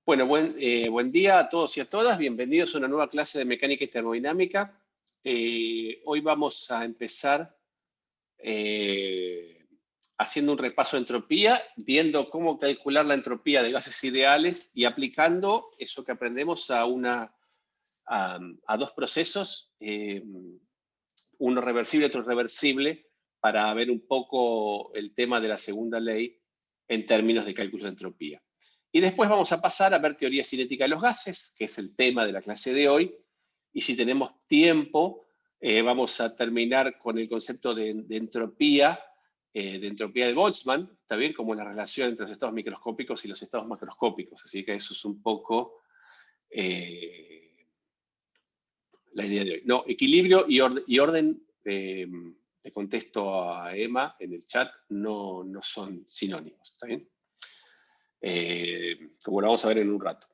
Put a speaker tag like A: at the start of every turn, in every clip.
A: Bueno, buen día a todos y a todas. Bienvenidos a una nueva clase de mecánica y termodinámica. Hoy vamos a empezar haciendo un repaso de entropía, viendo cómo calcular la entropía de gases ideales y aplicando eso que aprendemos a dos procesos, uno reversible y otro irreversible, para ver un poco el tema de la segunda ley en términos de cálculo de entropía. Y después vamos a pasar a ver teoría cinética de los gases, que es el tema de la clase de hoy. Y si tenemos tiempo, vamos a terminar con el concepto de entropía de Boltzmann, ¿está bien? Como la relación entre los estados microscópicos y los estados macroscópicos. Así que eso es un poco la idea de hoy. No, equilibrio y orden, le contesto a Emma en el chat, no son sinónimos, ¿está bien? Como lo vamos a ver en un rato.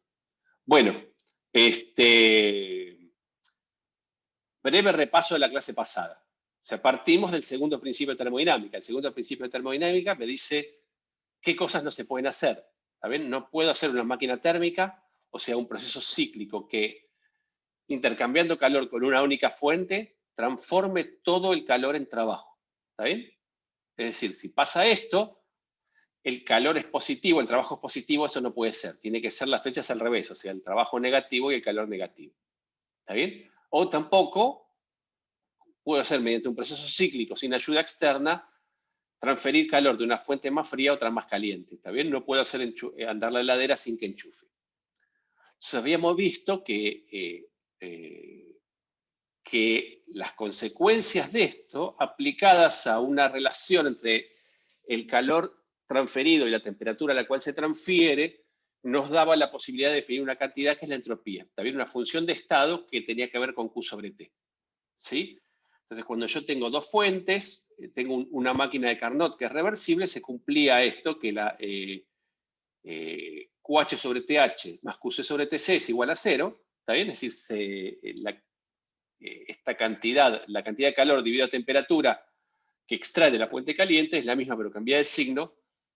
A: Bueno, breve repaso de la clase pasada. O sea, partimos del segundo principio de termodinámica. El segundo principio de termodinámica me dice qué cosas no se pueden hacer. ¿Está bien? No puedo hacer una máquina térmica, o sea, un proceso cíclico que, intercambiando calor con una única fuente, transforme todo el calor en trabajo. ¿Está bien? Es decir, si pasa esto, el calor es positivo, el trabajo es positivo, eso no puede ser. Tiene que ser las flechas al revés, o sea, el trabajo negativo y el calor negativo. ¿Está bien? O tampoco puedo hacer, mediante un proceso cíclico sin ayuda externa, transferir calor de una fuente más fría a otra más caliente. ¿Está bien? No puedo hacer andar la heladera sin que enchufe. Entonces habíamos visto que las consecuencias de esto, aplicadas a una relación entre el calor transferido y la temperatura a la cual se transfiere, nos daba la posibilidad de definir una cantidad que es la entropía. También una función de estado que tenía que ver con Q sobre T. ¿Sí? Entonces, cuando yo tengo dos fuentes, tengo una máquina de Carnot que es reversible, se cumplía esto, que la QH sobre TH más QC sobre TC es igual a 0. ¿Está bien? Es decir, esta cantidad, la cantidad de calor dividida a temperatura que extrae de la fuente caliente es la misma, pero cambia de signo,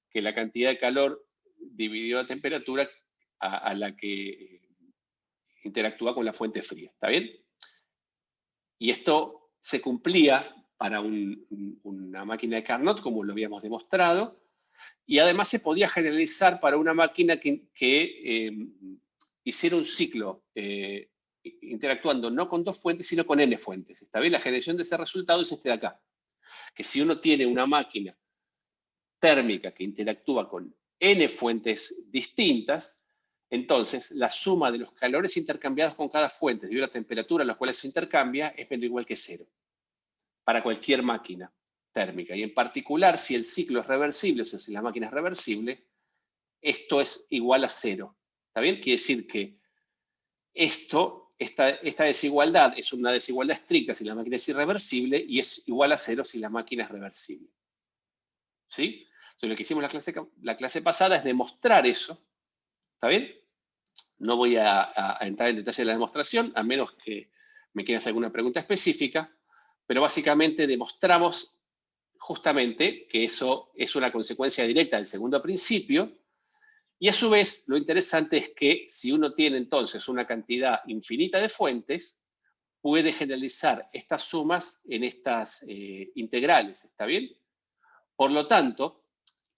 A: que la cantidad de calor dividido a temperatura a la que interactúa con la fuente fría. ¿Está bien? Y esto se cumplía para una máquina de Carnot, como lo habíamos demostrado, y además se podía generalizar para una máquina que hiciera un ciclo interactuando no con dos fuentes, sino con n fuentes. ¿Está bien? La generación de ese resultado es este de acá. Que si uno tiene una máquina térmica que interactúa con n fuentes distintas, entonces la suma de los calores intercambiados con cada fuente debido a la temperatura a la cual se intercambia es menor o igual que 0 para cualquier máquina térmica. Y en particular, si el ciclo es reversible, o sea, si la máquina es reversible, esto es igual a 0. ¿Está bien? Quiere decir que esta desigualdad es una desigualdad estricta si la máquina es irreversible y es igual a 0 si la máquina es reversible. ¿Sí? Entonces, lo que hicimos la clase pasada es demostrar eso. ¿Está bien? No voy a entrar en detalle de la demostración, a menos que me quieran hacer alguna pregunta específica, pero básicamente demostramos justamente que eso es una consecuencia directa del segundo principio, y a su vez lo interesante es que si uno tiene entonces una cantidad infinita de fuentes, puede generalizar estas sumas en estas integrales. ¿Está bien? Por lo tanto,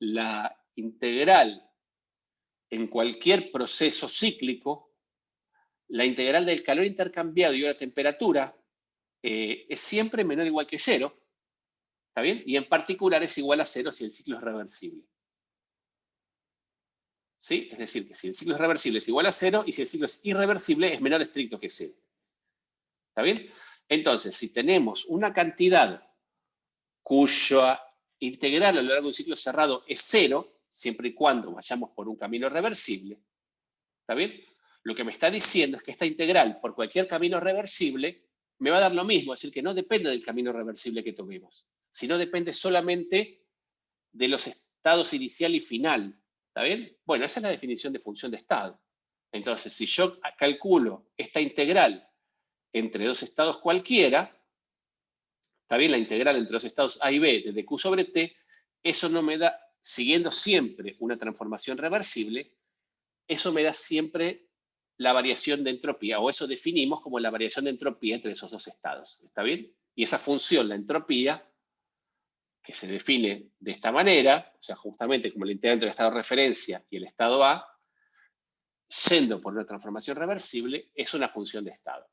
A: la integral en cualquier proceso cíclico, la integral del calor intercambiado y de la temperatura es siempre menor o igual que 0. ¿Está bien? Y en particular es igual a 0 si el ciclo es reversible. ¿Sí? Es decir, que si el ciclo es reversible es igual a 0 y si el ciclo es irreversible es menor estricto que 0. ¿Está bien? Entonces, si tenemos una cantidad cuya integral a lo largo de un ciclo cerrado es 0, siempre y cuando vayamos por un camino reversible, ¿está bien? Lo que me está diciendo es que esta integral por cualquier camino reversible me va a dar lo mismo, es decir, que no depende del camino reversible que tomemos, sino depende solamente de los estados inicial y final. ¿Está bien? Bueno, esa es la definición de función de estado. Entonces, si yo calculo esta integral entre dos estados cualquiera, ¿está bien? La integral entre los estados A y B de Q sobre T, eso no me da, siguiendo siempre una transformación reversible, eso me da siempre la variación de entropía, o eso definimos como la variación de entropía entre esos dos estados. ¿Está bien? Y esa función, la entropía, que se define de esta manera, o sea, justamente como el integral entre el estado de referencia y el estado A, yendo por una transformación reversible, es una función de estado.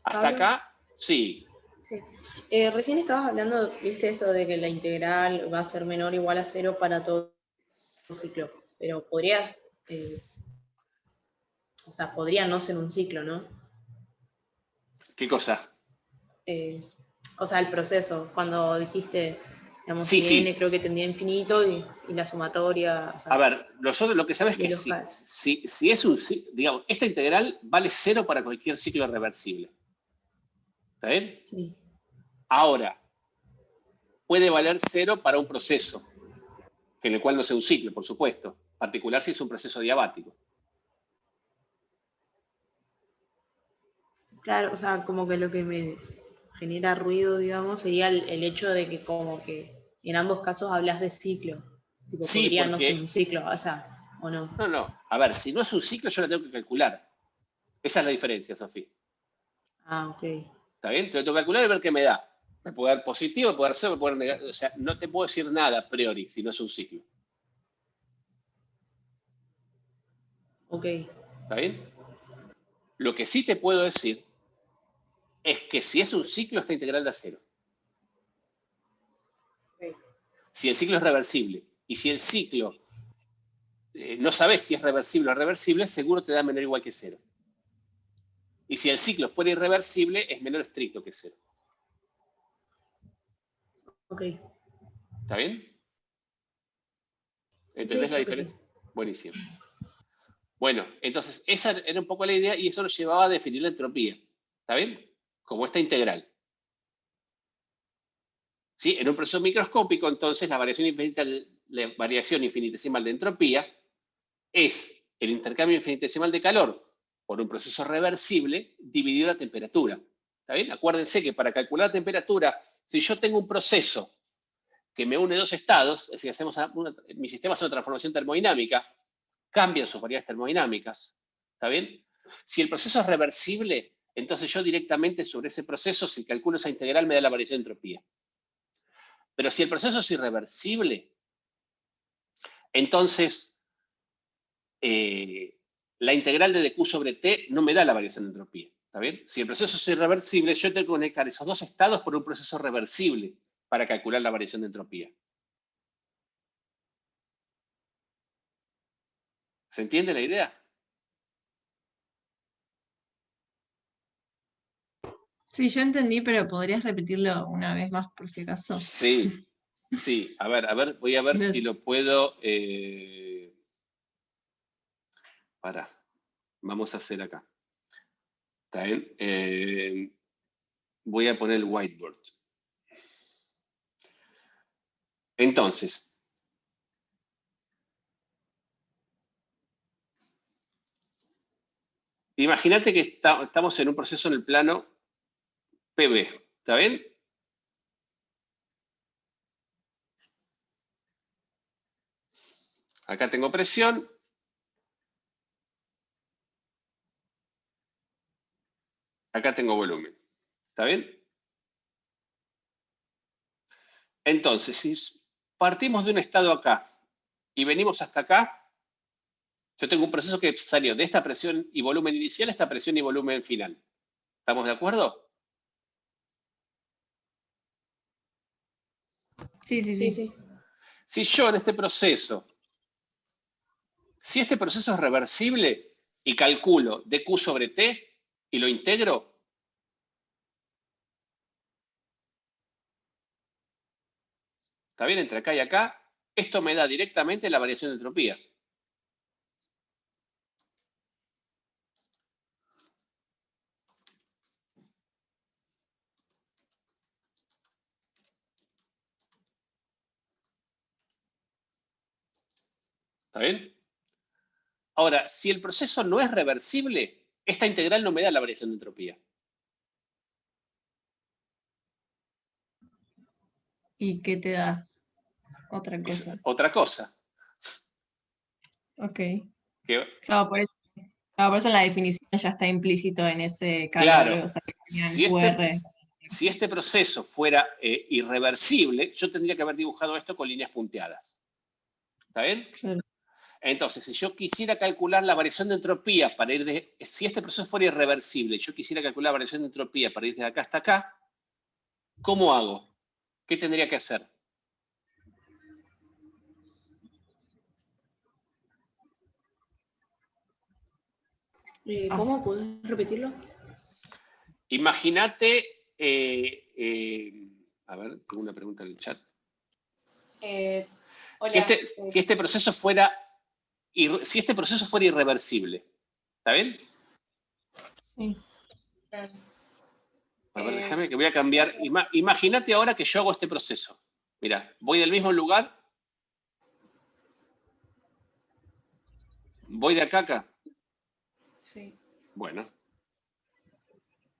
A: ¿Hasta
B: Pablo,
A: acá? Sí.
B: sí. Recién estabas hablando, viste, eso de que la integral va a ser menor o igual a 0 para todo el ciclo, pero podrías, o sea, podría no ser un ciclo, ¿no?
A: ¿Qué cosa?
B: O sea, el proceso, cuando dijiste, digamos,
A: Sí,
B: si n
A: sí.
B: creo que tendría infinito y la sumatoria, o
A: A
B: sea,
A: ver, nosotros lo que sabes es
B: de
A: que
B: los
A: si es un, digamos, esta integral vale 0 para cualquier ciclo reversible. ¿Está bien?
B: Sí.
A: Ahora, puede valer 0 para un proceso, en el cual no sea un ciclo, por supuesto, en particular si es un proceso diabático.
B: Claro, o sea, como que lo que me genera ruido, digamos, sería el hecho de que como que en ambos casos hablas de ciclo. Tipo,
A: Sí,
B: podría no ser un
A: porque,
B: ciclo, o sea, o no.
A: no, a ver, si no es un ciclo yo la tengo que calcular. Esa es la diferencia, Sofía.
B: Ah, ok.
A: ¿Está bien? Entonces tengo que calcular y ver qué me da. Me puede dar positivo, me puede dar cero, me puede dar negativo. O sea, no te puedo decir nada a priori si no es un ciclo.
B: Ok.
A: ¿Está bien? Lo que sí te puedo decir es que si es un ciclo, esta integral da cero.
B: Ok.
A: Si el ciclo es reversible y si el ciclo no sabes si es reversible o reversible, seguro te da menor o igual que cero. Y si el ciclo fuera irreversible, es menor estricto que cero.
B: Ok.
A: ¿Está bien?
B: Sí,
A: ¿Entendés la
B: creo que sí.
A: diferencia? Buenísimo. Bueno, entonces esa era un poco la idea y eso nos llevaba a definir la entropía. ¿Está bien? Como esta integral. ¿Sí? En un proceso microscópico, entonces, la variación infinitesimal de entropía es el intercambio infinitesimal de calor por un proceso reversible dividido la temperatura. ¿Está bien? Acuérdense que para calcular la temperatura, si yo tengo un proceso que me une dos estados, es decir, mi sistema hace una transformación termodinámica, cambian sus variedades termodinámicas. ¿Está bien? Si el proceso es reversible, entonces yo directamente sobre ese proceso, si calculo esa integral, me da la variación de entropía. Pero si el proceso es irreversible, entonces la integral de dq sobre t no me da la variación de entropía. ¿Está bien? Si el proceso es irreversible, yo tengo que conectar esos dos estados por un proceso reversible para calcular la variación de entropía. ¿Se entiende la idea?
C: Sí, yo entendí, pero ¿podrías repetirlo una vez más por si acaso?
A: Sí, sí. A ver, voy a ver si lo puedo. Pará, vamos a hacer acá. ¿Está bien? Voy a poner el whiteboard. Entonces, imagínate que estamos en un proceso en el plano PB. ¿Está bien? Acá tengo presión. Acá tengo volumen. ¿Está bien? Entonces, si partimos de un estado acá y venimos hasta acá, yo tengo un proceso que salió de esta presión y volumen inicial a esta presión y volumen final. ¿Estamos de acuerdo?
C: Sí, sí,
B: Sí,
C: sí.
B: sí.
A: Si yo en este proceso, si este proceso es reversible y calculo dq sobre t y lo integro, ¿está bien? Entre acá y acá, esto me da directamente la variación de entropía. ¿Está bien? Ahora, si el proceso no es reversible, esta integral no me da la variación de entropía.
C: ¿Y qué te da? Otra
A: Es
C: cosa.
A: otra cosa.
C: Ok.
A: Que,
C: Claro, por eso en la definición ya está implícito en ese calor,
A: claro,
C: o sea, que tenía el
A: si
C: QR.
A: si este proceso fuera irreversible, yo tendría que haber dibujado esto con líneas punteadas. ¿Está bien?
C: Claro.
A: Entonces, si yo quisiera calcular la variación de entropía para ir de... Si este proceso fuera irreversible, yo quisiera calcular la variación de entropía para ir de acá hasta acá, ¿cómo hago? ¿Qué tendría que hacer?
B: ¿Cómo? ¿Puedes repetirlo?
A: Imagínate... a ver, tengo una pregunta en el chat.
B: Hola.
A: Que este proceso fuera... Si este proceso fuera irreversible, ¿está bien?
C: Sí.
A: A ver, déjame que voy a cambiar. Imagínate ahora que yo hago este proceso. Mira, voy del mismo lugar. Voy de acá a acá.
D: Sí.
A: Bueno.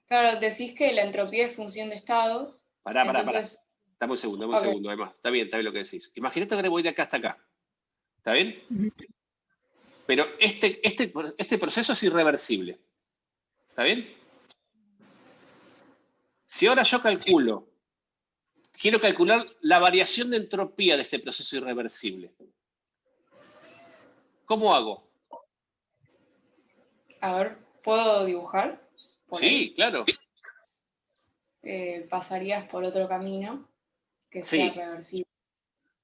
D: Claro, decís que la entropía es función de estado.
A: Pará.
D: Entonces,
A: Dame un segundo, además. Está bien lo que decís. Imagínate que voy de acá hasta acá. ¿Está bien? Pero este proceso es irreversible. ¿Está bien? Si ahora yo quiero calcular la variación de entropía de este proceso irreversible. ¿Cómo hago?
D: A ver, ¿puedo dibujar?
A: Sí, claro.
D: Pasarías por otro camino que sea reversible.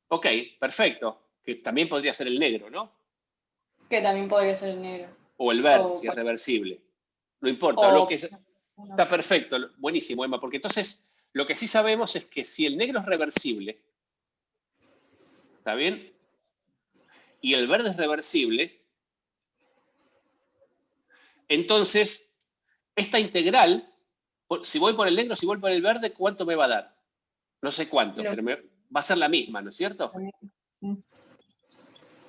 A: Ok, perfecto. Que también podría ser el negro, ¿no?
D: Que también podría ser el negro.
A: O el verde, si es reversible. No importa. Está perfecto, buenísimo, Emma, porque entonces lo que sí sabemos es que si el negro es reversible, ¿está bien? Y el verde es reversible, entonces esta integral, si voy por el negro, si voy por el verde, ¿cuánto me va a dar? No sé cuánto, pero va a ser la misma, ¿no es cierto?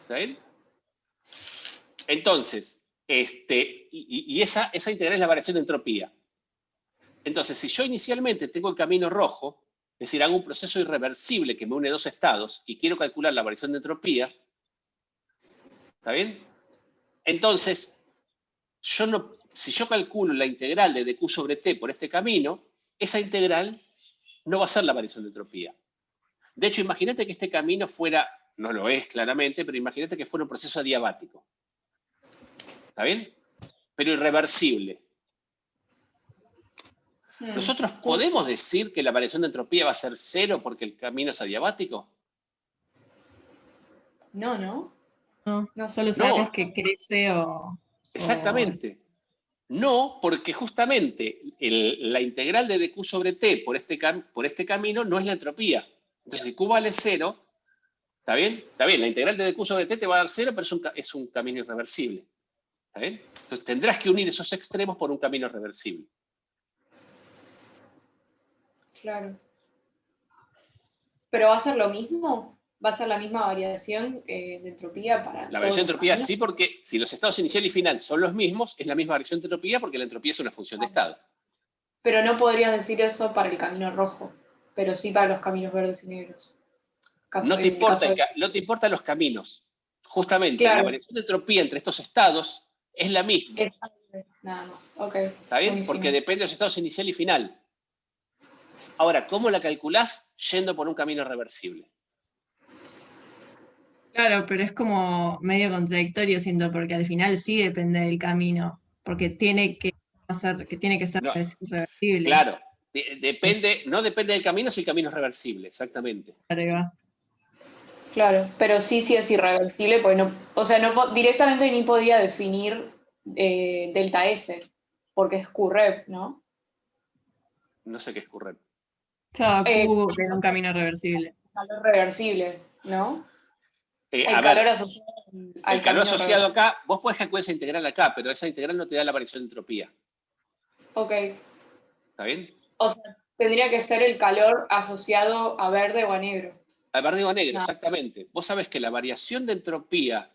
A: ¿Está bien? Entonces, esa integral es la variación de entropía. Entonces, si yo inicialmente tengo el camino rojo, es decir, hago un proceso irreversible que me une dos estados y quiero calcular la variación de entropía, ¿está bien? Entonces, si yo calculo la integral de dq sobre t por este camino, esa integral no va a ser la variación de entropía. De hecho, imagínate que este camino fuera, no lo es claramente, pero imagínate que fuera un proceso adiabático. ¿Está bien? Pero irreversible. ¿Nosotros podemos decir que la variación de entropía va a ser cero porque el camino es adiabático?
D: No.
C: No, solo sabemos que crece o...
A: Exactamente. No, porque justamente la integral de dq sobre t por este camino no es la entropía. Entonces, si q vale cero, ¿está bien? Está bien, la integral de dq sobre t te va a dar cero, pero es un camino irreversible. ¿Está bien? Entonces, tendrás que unir esos extremos por un camino reversible.
D: Claro. ¿Pero va a ser lo mismo? ¿Va a ser la misma variación de entropía para
A: La
D: todos
A: variación de
D: los
A: entropía
D: caminos?
A: sí, porque si los estados inicial y final son los mismos, es la misma variación de entropía porque la entropía es una función de estado.
D: Pero no podrías decir eso para el camino rojo, pero sí para los caminos verdes y negros.
A: No te importan los caminos. Justamente,
D: claro.
A: la variación de entropía entre estos estados es la misma.
D: Nada más, ok.
A: ¿Está bien?
D: Buenísimo.
A: Porque depende de los estados inicial y final. Ahora, ¿cómo la calculás? Yendo por un camino reversible.
C: Claro, pero es como medio contradictorio, siento, porque al final sí depende del camino, porque tiene que ser
A: No,
C: irreversible.
A: claro, no depende del camino si el camino es reversible, exactamente.
D: Claro, pero sí es irreversible, porque no, o sea, directamente ni podía definir delta S, porque es QREP, ¿no?
A: No sé qué es QREP.
C: Claro, Q en un camino reversible.
D: Calor reversible, ¿no?
A: El calor asociado acá, vos podés calcular esa integral acá, pero esa integral no te da la variación de entropía.
D: Ok.
A: ¿Está bien?
D: O sea, tendría que ser el calor asociado a verde o a negro.
A: A verde o a negro, exactamente. Vos sabés que la variación de entropía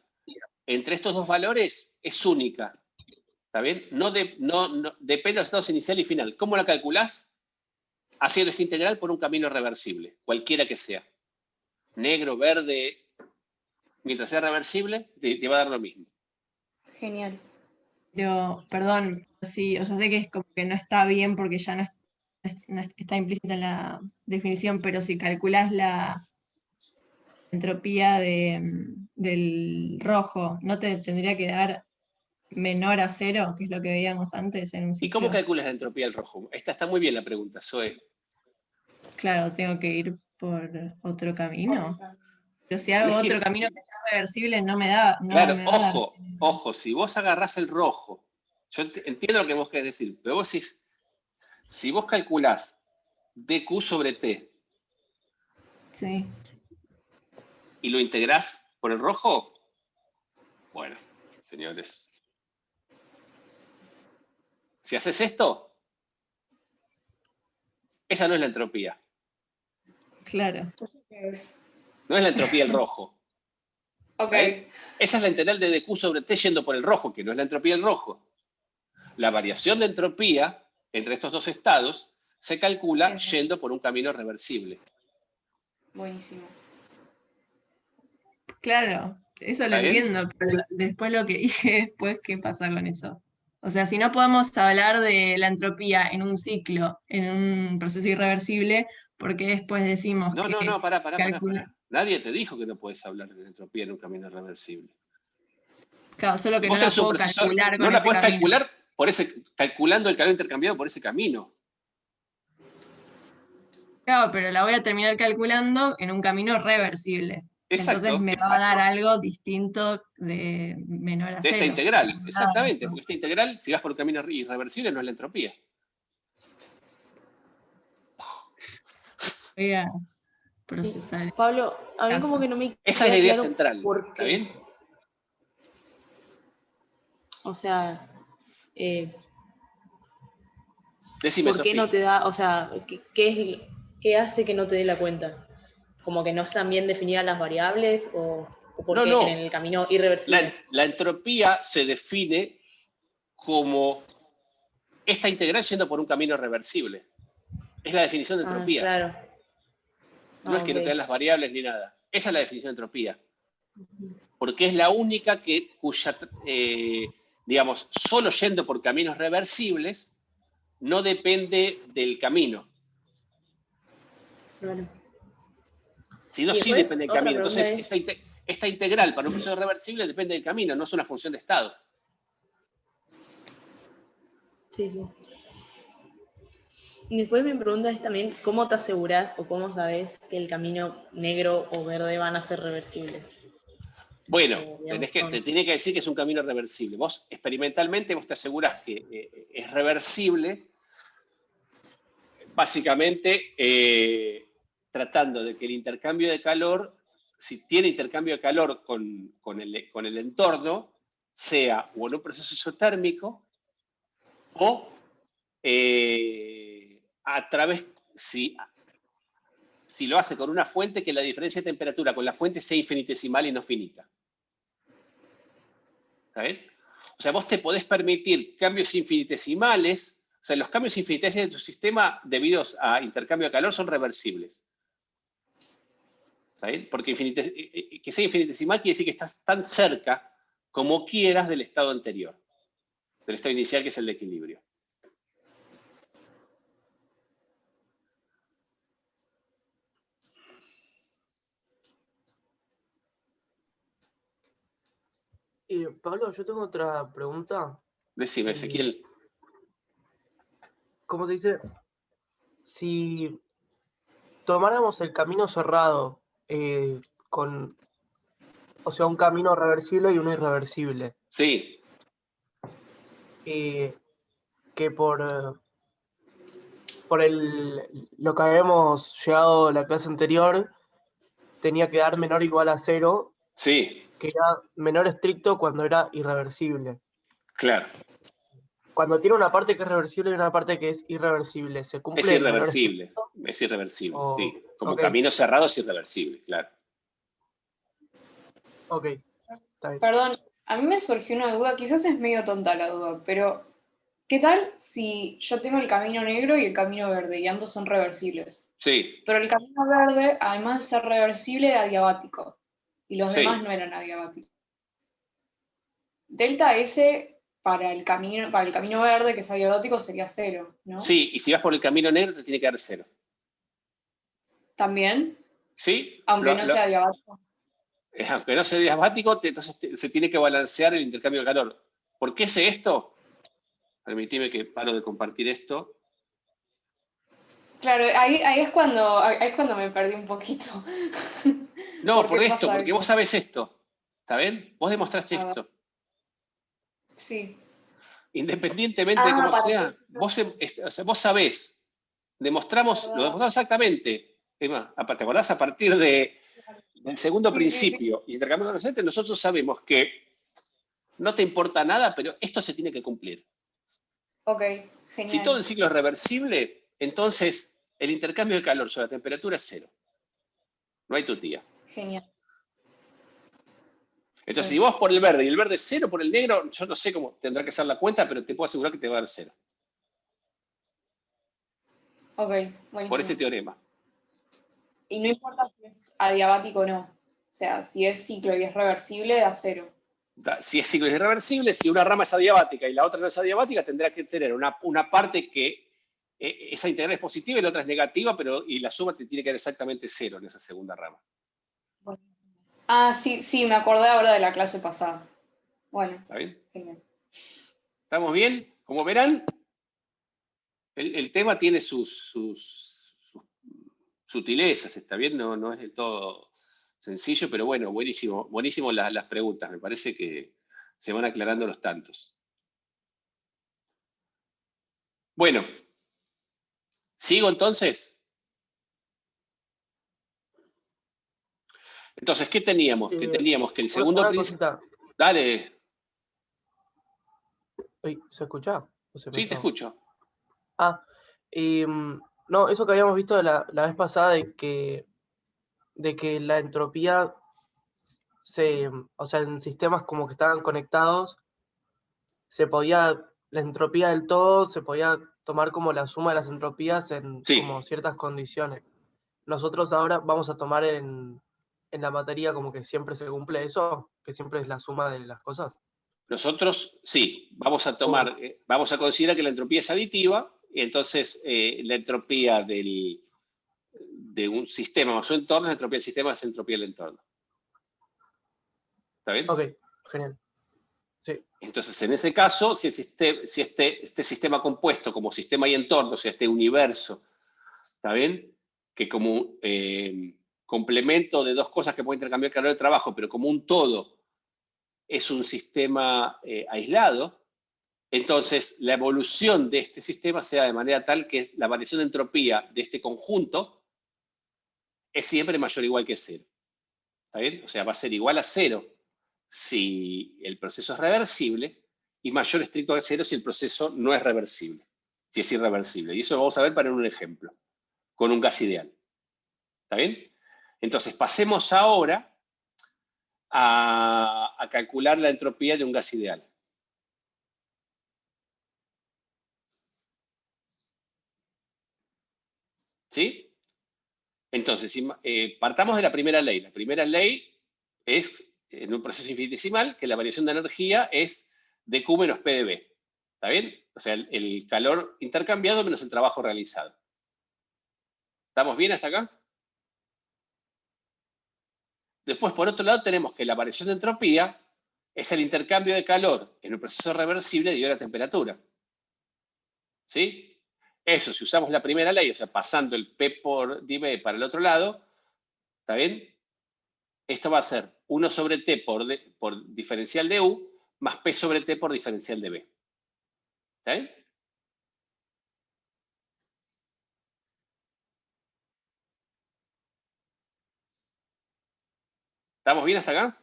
A: entre estos dos valores es única. ¿Está bien? No depende de los estados inicial y final. ¿Cómo la calculás? Haciendo esta integral por un camino reversible, cualquiera que sea. Negro, verde, mientras sea reversible, te va a dar lo mismo.
D: Genial.
C: Pero, perdón, sí, o sea, sé que es como que no está bien porque ya no está implícita en la definición, pero si calculas la entropía del rojo, ¿no te tendría que dar menor a cero, que es lo que veíamos antes en un
A: ¿Y cómo
C: ciclo?
A: calculas la entropía del rojo? Esta está muy bien la pregunta, Zoe.
C: Claro, tengo que ir por otro camino. Pero si hago
A: Tenés que
C: otro
A: ir-
C: camino que sea reversible, no me da, no
A: Claro,
C: me va a dar.
A: ojo, si vos agarrás el rojo, yo entiendo lo que vos querés decir, pero vos decís, si vos calculás dq sobre t
C: Sí,
A: y lo integrás por el rojo, bueno, señores, si haces esto, esa no es la entropía,
C: claro.
A: no es la entropía del rojo.
D: Ok.
A: ¿Right? Esa es la integral de dq sobre t yendo por el rojo, que no es la entropía del rojo. La variación de entropía entre estos dos estados se calcula yendo por un camino reversible.
D: Buenísimo.
C: Claro, eso lo
A: ¿Está bien?
C: entiendo, pero después lo que dije después, ¿qué pasa con eso? O sea, si no podemos hablar de la entropía en un ciclo, en un proceso irreversible, ¿por qué después decimos
A: No,
C: que
A: pará.
C: calcula?
A: Nadie te dijo que no puedes hablar de la entropía en un camino reversible.
C: Claro, solo que no
A: Vos
C: la
A: tenés un
C: puedo
A: proceso,
C: calcular
A: no
C: con
A: la
C: ese
A: podés
C: camino.
A: calcular calculando el calor intercambiado por ese camino.
C: Claro, pero la voy a terminar calculando en un camino reversible. Entonces
A: Exacto,
C: me va a dar algo distinto de menor a
A: de esta
C: cero.
A: integral.
C: Nada de
A: Exactamente,
C: eso.
A: porque esta integral, si vas por un camino irreversible, no es la entropía.
C: Voy a procesar el
B: Pablo, a mí como
C: caso.
B: que no me
A: Esa es la
B: queda
A: idea
B: claro
A: central.
B: por
A: ¿Está
B: qué.
A: bien?
B: O sea,
A: Decime,
B: ¿por qué
A: Sofía.
B: no te da, o sea, qué hace que no te dé la cuenta? ¿Como que no están bien definidas las variables o por qué en
A: No.
B: el camino irreversible?
A: La entropía se define como esta integral yendo por un camino reversible. Es la definición de
B: Ah,
A: entropía.
B: claro.
A: No
B: Ah,
A: es que
B: ok.
A: no te dan las variables ni nada. Esa es la definición de entropía. Porque es la única cuya, digamos, solo yendo por caminos reversibles, no depende del camino.
B: Claro.
A: Sino
B: Y
A: sí
B: después,
A: depende del
B: otra
A: camino.
B: pregunta
A: Entonces,
B: es,
A: esta integral para un proceso reversible depende del camino, no es una función de estado.
B: sí. Y después mi pregunta es también, ¿cómo te aseguras o cómo sabes que el camino negro o verde van a ser reversibles?
A: Bueno,
B: O, digamos,
A: te tiene que decir que es un camino reversible. Vos experimentalmente vos te aseguras que es reversible, básicamente tratando de que el intercambio de calor, si tiene intercambio de calor con el entorno, sea o en un proceso isotérmico o a través, si lo hace con una fuente, que la diferencia de temperatura con la fuente sea infinitesimal y no finita. ¿Está bien? O sea, vos te podés permitir cambios infinitesimales. O sea, los cambios infinitesimales de tu sistema debidos a intercambio de calor son reversibles. ¿Está bien? Porque que sea infinitesimal quiere decir que estás tan cerca como quieras del estado anterior, del estado inicial, que es el de equilibrio.
E: Pablo, yo tengo otra pregunta.
A: Decime, Ezequiel.
E: ¿Cómo se dice? Si tomáramos el camino cerrado, o sea, un camino reversible y uno irreversible,
A: Sí,
E: que por lo que habíamos llegado a la clase anterior, tenía que dar menor o igual a cero,
A: sí,
E: que era menor estricto cuando era irreversible.
A: claro.
E: Cuando tiene una parte que es reversible y una parte que es irreversible, ¿se cumple
A: Es
E: el menor
A: irreversible,
E: estricto?
A: es irreversible, sí. Como
E: Ok,
A: camino cerrado es irreversible, claro.
E: ok, está bien.
D: Perdón, a mí me surgió una duda, quizás es medio tonta la duda, pero ¿qué tal si yo tengo el camino negro y el camino verde y ambos son reversibles?
A: Sí,
D: Pero el camino verde, además de ser reversible, era diabático. y los
A: Sí.
D: demás no eran adiabáticos. Delta S para el camino verde, que es adiabático, sería 0, ¿no?
A: Sí, y si vas por el camino negro te tiene que dar 0.
D: ¿También?
A: ¿Sí?
D: Aunque no sea adiabático.
A: Aunque no sea diabático, entonces se tiene que balancear el intercambio de calor. ¿Por qué sé esto? Permitime que paro de compartir esto.
D: Claro, ahí es cuando me perdí un poquito.
A: No, por
D: qué
A: esto,
D: pasa
A: porque
D: eso?
A: vos sabés esto. ¿Está bien? Vos demostraste
D: A ver.
A: esto.
D: Sí.
A: Independientemente de cómo
D: para
A: sea, o sea, vos sabés. Lo demostramos exactamente. Es más, ¿te acordás? A partir del segundo
D: Sí,
A: principio, intercambio de conocimientos, nosotros sabemos que no te importa nada, pero esto se tiene que cumplir.
D: Ok,
A: Si
D: genial.
A: todo el ciclo es reversible, entonces el intercambio de calor sobre la temperatura es 0. No hay tutía.
D: Genial.
A: Entonces,
D: Sí.
A: si vos por el verde y el verde es 0 por el negro, yo no sé cómo tendrá que hacer la cuenta, pero te puedo asegurar que te va a dar 0.
D: Ok, buenísimo.
A: Por este teorema.
D: Y no importa si es adiabático o no. O sea, si es ciclo y es reversible, da 0.
A: Si es ciclo irreversible, si una rama es adiabática y la otra no es adiabática, tendrá que tener una parte que esa integral es positiva y la otra es negativa, y la suma te tiene que dar exactamente 0 en esa segunda rama.
D: Ah, sí, me acordé ahora de la clase pasada. Bueno,
A: ¿Está bien?
D: genial.
A: ¿Estamos bien? Como verán, el tema tiene sus sutilezas, ¿está bien? No es del todo sencillo, pero bueno, buenísimo las preguntas. Me parece que se van aclarando los tantos. Bueno, ¿sigo entonces? Entonces, ¿qué teníamos? Que teníamos que el segundo
E: Una
A: principio...
E: cosita.
A: Dale.
E: ¿Se escucha?
A: Sí, te escucho.
E: No, eso que habíamos visto la vez pasada de que la entropía o sea, en sistemas como que estaban conectados, la entropía del todo se podía tomar como la suma de las entropías en
A: Sí.
E: como ciertas condiciones. Nosotros ahora vamos a tomar en la materia como que siempre se cumple eso, que siempre es la suma de las cosas.
A: Nosotros, sí, vamos a considerar que la entropía es aditiva, y entonces la entropía de un sistema más su entorno, la entropía del sistema es la entropía del entorno. ¿Está bien?
E: Ok, genial. Sí.
A: Entonces, en ese caso, si este sistema compuesto como sistema y entorno, o sea, este universo, ¿está bien? Que como complemento de dos cosas que pueden intercambiar calor de trabajo, pero como un todo es un sistema aislado, entonces la evolución de este sistema se da de manera tal que la variación de entropía de este conjunto es siempre mayor o igual que 0. ¿Está bien? O sea, va a ser igual a 0 si el proceso es reversible y mayor estricto a 0 si el proceso no es reversible, si es irreversible. Y eso lo vamos a ver para un ejemplo, con un gas ideal. ¿Está bien? Entonces, pasemos ahora a calcular la entropía de un gas ideal. ¿Sí? Entonces, partamos de la primera ley. La primera ley es, en un proceso infinitesimal, que la variación de energía es dQ menos P de B. ¿Está bien? O sea, el calor intercambiado menos el trabajo realizado. ¿Estamos bien hasta acá? Después, por otro lado, tenemos que la variación de entropía es el intercambio de calor en un proceso reversible debido a la temperatura. ¿Sí? Eso, si usamos la primera ley, o sea, pasando el P por dB para el otro lado, ¿está bien? Esto va a ser 1 sobre T por diferencial de U más P sobre T por diferencial de B. ¿Está bien? ¿Estamos bien hasta acá?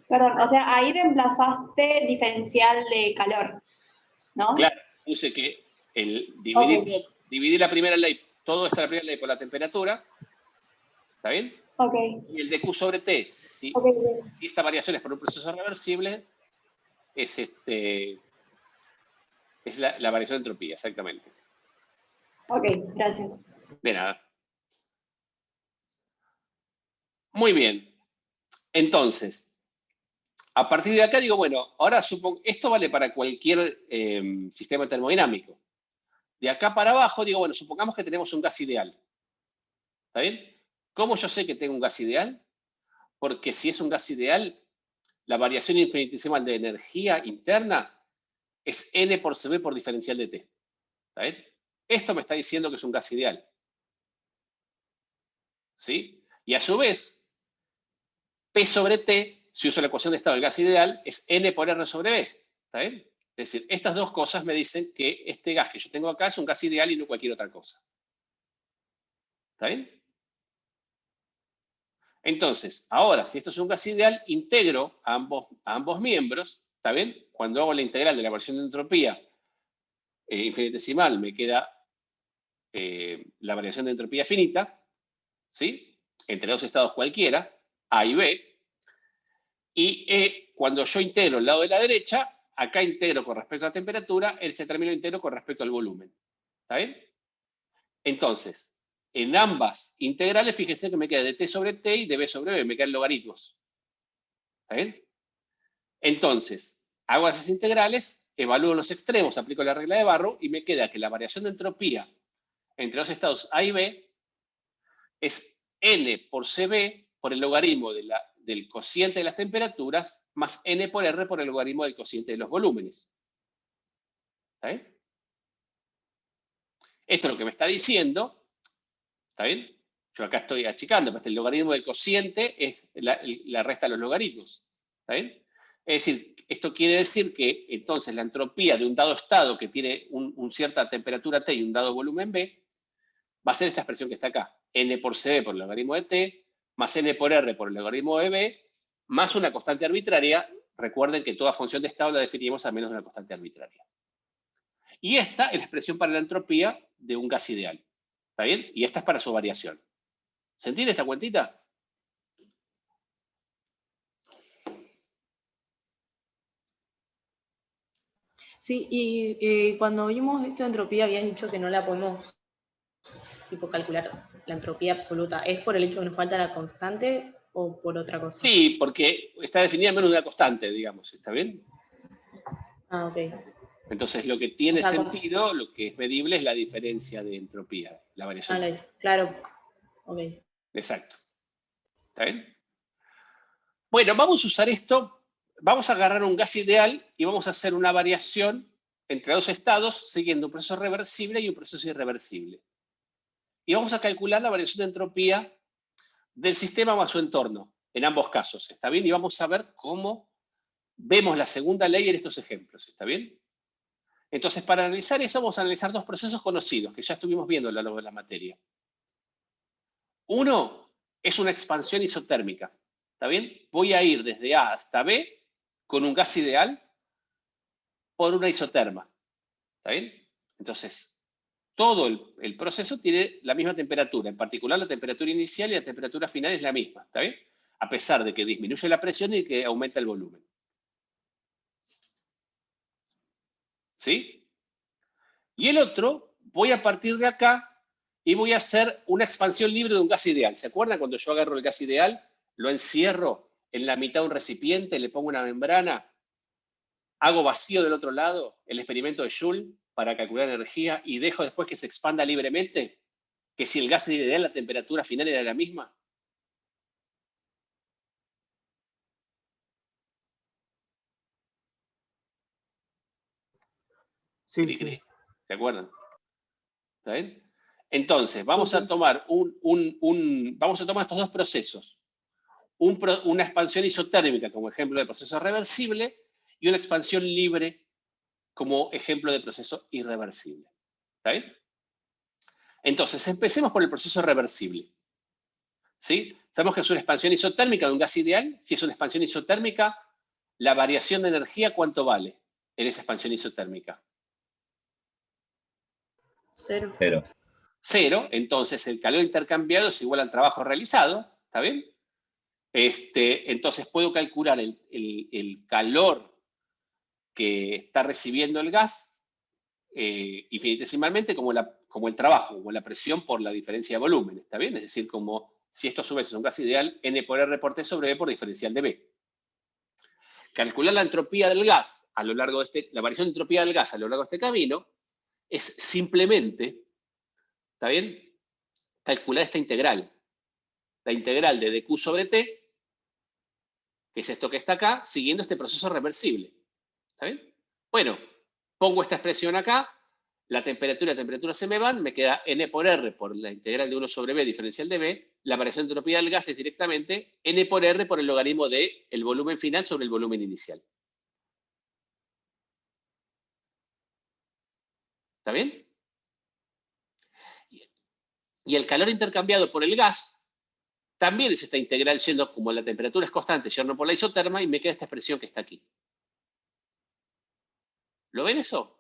F: Perdón, o sea, ahí reemplazaste diferencial de calor, ¿no?
A: Claro, puse que
F: Ok.
A: dividir la primera ley, todo está la primera ley por la temperatura, ¿está bien?
F: Ok.
A: Y el de Q sobre T, si esta variación es por un proceso reversible, es la variación de entropía, exactamente.
F: Ok, gracias.
A: De nada. Muy bien. Entonces, a partir de acá digo, bueno, ahora supongo, esto vale para cualquier sistema termodinámico. De acá para abajo digo, bueno, supongamos que tenemos un gas ideal. ¿Está bien? ¿Cómo yo sé que tengo un gas ideal? Porque si es un gas ideal, la variación infinitesimal de energía interna es N por CB por diferencial de T. ¿Está bien? Esto me está diciendo que es un gas ideal. ¿Sí? Y a su vez, P sobre T, si uso la ecuación de estado del gas ideal, es N por R sobre B. ¿Está bien? Es decir, estas dos cosas me dicen que este gas que yo tengo acá es un gas ideal y no cualquier otra cosa. ¿Está bien? Entonces, ahora, si esto es un gas ideal, integro a ambos miembros. ¿Está bien? Cuando hago la integral de la variación de entropía infinitesimal, me queda la variación de entropía finita, ¿sí? Entre dos estados cualquiera, A y B. Y cuando yo integro el lado de la derecha, acá integro con respecto a la temperatura, este término integro con respecto al volumen. ¿Está bien? Entonces, en ambas integrales, fíjense que me queda de T sobre T y de B sobre B, me quedan logaritmos. ¿Está bien? Entonces, hago esas integrales, evalúo los extremos, aplico la regla de Barrow y me queda que la variación de entropía entre los estados A y B es N por CB por el logaritmo del cociente de las temperaturas más N por R por el logaritmo del cociente de los volúmenes. ¿Está bien? Esto es lo que me está diciendo. ¿Está bien? Yo acá estoy achicando, pero el logaritmo del cociente es la resta de los logaritmos. ¿Está bien? Es decir, esto quiere decir que entonces la entropía de un dado estado que tiene una cierta temperatura T y un dado volumen B va a ser esta expresión que está acá. N por CB por el logaritmo de T, más N por R por el logaritmo de B, más una constante arbitraria. Recuerden que toda función de estado la definimos a menos de una constante arbitraria. Y esta es la expresión para la entropía de un gas ideal. ¿Está bien? Y esta es para su variación. ¿Se entiende esta cuentita?
B: Sí, y cuando vimos esto de entropía habías dicho que no la podemos tipo calcular la entropía absoluta. ¿Es por el hecho que nos falta la constante o por otra cosa?
A: Sí, porque está definida en menos de una constante, digamos. ¿Está bien?
B: Ah, ok.
A: Entonces, lo que tiene
B: O sea,
A: sentido, lo que es medible, es la diferencia de entropía, la variación.
B: Claro, ok.
A: Exacto. ¿Está bien? Bueno, vamos a usar esto. Vamos a agarrar un gas ideal y vamos a hacer una variación entre dos estados siguiendo un proceso reversible y un proceso irreversible. Y vamos a calcular la variación de entropía del sistema más su entorno, en ambos casos. ¿Está bien? Y vamos a ver cómo vemos la segunda ley en estos ejemplos. ¿Está bien? Entonces, para analizar eso, vamos a analizar dos procesos conocidos que ya estuvimos viendo a lo largo de la materia. Uno es una expansión isotérmica. ¿Está bien? Voy a ir desde A hasta B con un gas ideal por una isoterma. ¿Está bien? Entonces, todo el proceso tiene la misma temperatura. En particular, la temperatura inicial y la temperatura final es la misma. ¿Está bien? A pesar de que disminuye la presión y que aumenta el volumen. ¿Sí? Y el otro, voy a partir de acá y voy a hacer una expansión libre de un gas ideal. ¿Se acuerdan cuando yo agarro el gas ideal, lo encierro en la mitad de un recipiente, le pongo una membrana, hago vacío del otro lado, el experimento de Joule para calcular energía y dejo después que se expanda libremente? Que si el gas ideal, la temperatura final era la misma.
E: Sí,
A: Cri,
E: sí.
A: cri. ¿Se acuerdan? ¿Está bien? Entonces, vamos a tomar vamos a tomar estos dos procesos. Una expansión isotérmica como ejemplo de proceso reversible y una expansión libre como ejemplo de proceso irreversible. ¿Está bien? Entonces, empecemos por el proceso reversible. ¿Sí? Sabemos que es una expansión isotérmica de un gas ideal. Si es una expansión isotérmica, la variación de energía, ¿cuánto vale en esa expansión isotérmica?
B: Cero.
A: Cero. Entonces, el calor intercambiado es igual al trabajo realizado. ¿Está bien? Entonces, puedo calcular el calor que está recibiendo el gas infinitesimalmente como el trabajo, como la presión por la diferencia de volumen. ¿Está bien? Es decir, como si esto a su vez es un gas ideal, N por R por T sobre B por diferencial de B. Calcular la entropía del gas a lo largo de la variación de entropía del gas a lo largo de este camino es simplemente, ¿está bien?, calcular esta integral. La integral de dq sobre t, que es esto que está acá, siguiendo este proceso reversible. ¿Está bien? Bueno, pongo esta expresión acá, la temperatura y la temperatura se me van, me queda N por R por la integral de 1 sobre B diferencial de B, la variación de entropía del gas es directamente N por R por el logaritmo del volumen final sobre el volumen inicial. ¿Está bien? Y el calor intercambiado por el gas también es esta integral yendo, como la temperatura es constante, yendo por la isoterma, y me queda esta expresión que está aquí. ¿Lo ven eso?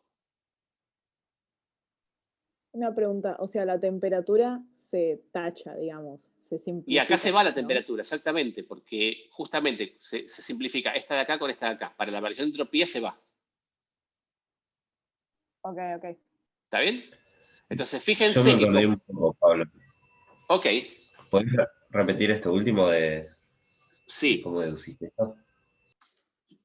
G: Una pregunta, o sea, la temperatura se tacha, digamos, se simplifica.
A: Y acá se va la
G: ¿no?
A: temperatura, exactamente, porque justamente se simplifica esta de acá con esta de acá. Para la variación de entropía se va.
G: Ok, ok.
A: ¿Está bien? Entonces,
H: Yo
A: fíjense
H: me
A: que...
H: perdí un poco, Pablo.
A: Ok,
H: ¿Podés repetir esto último de
A: sí.
H: cómo deduciste esto?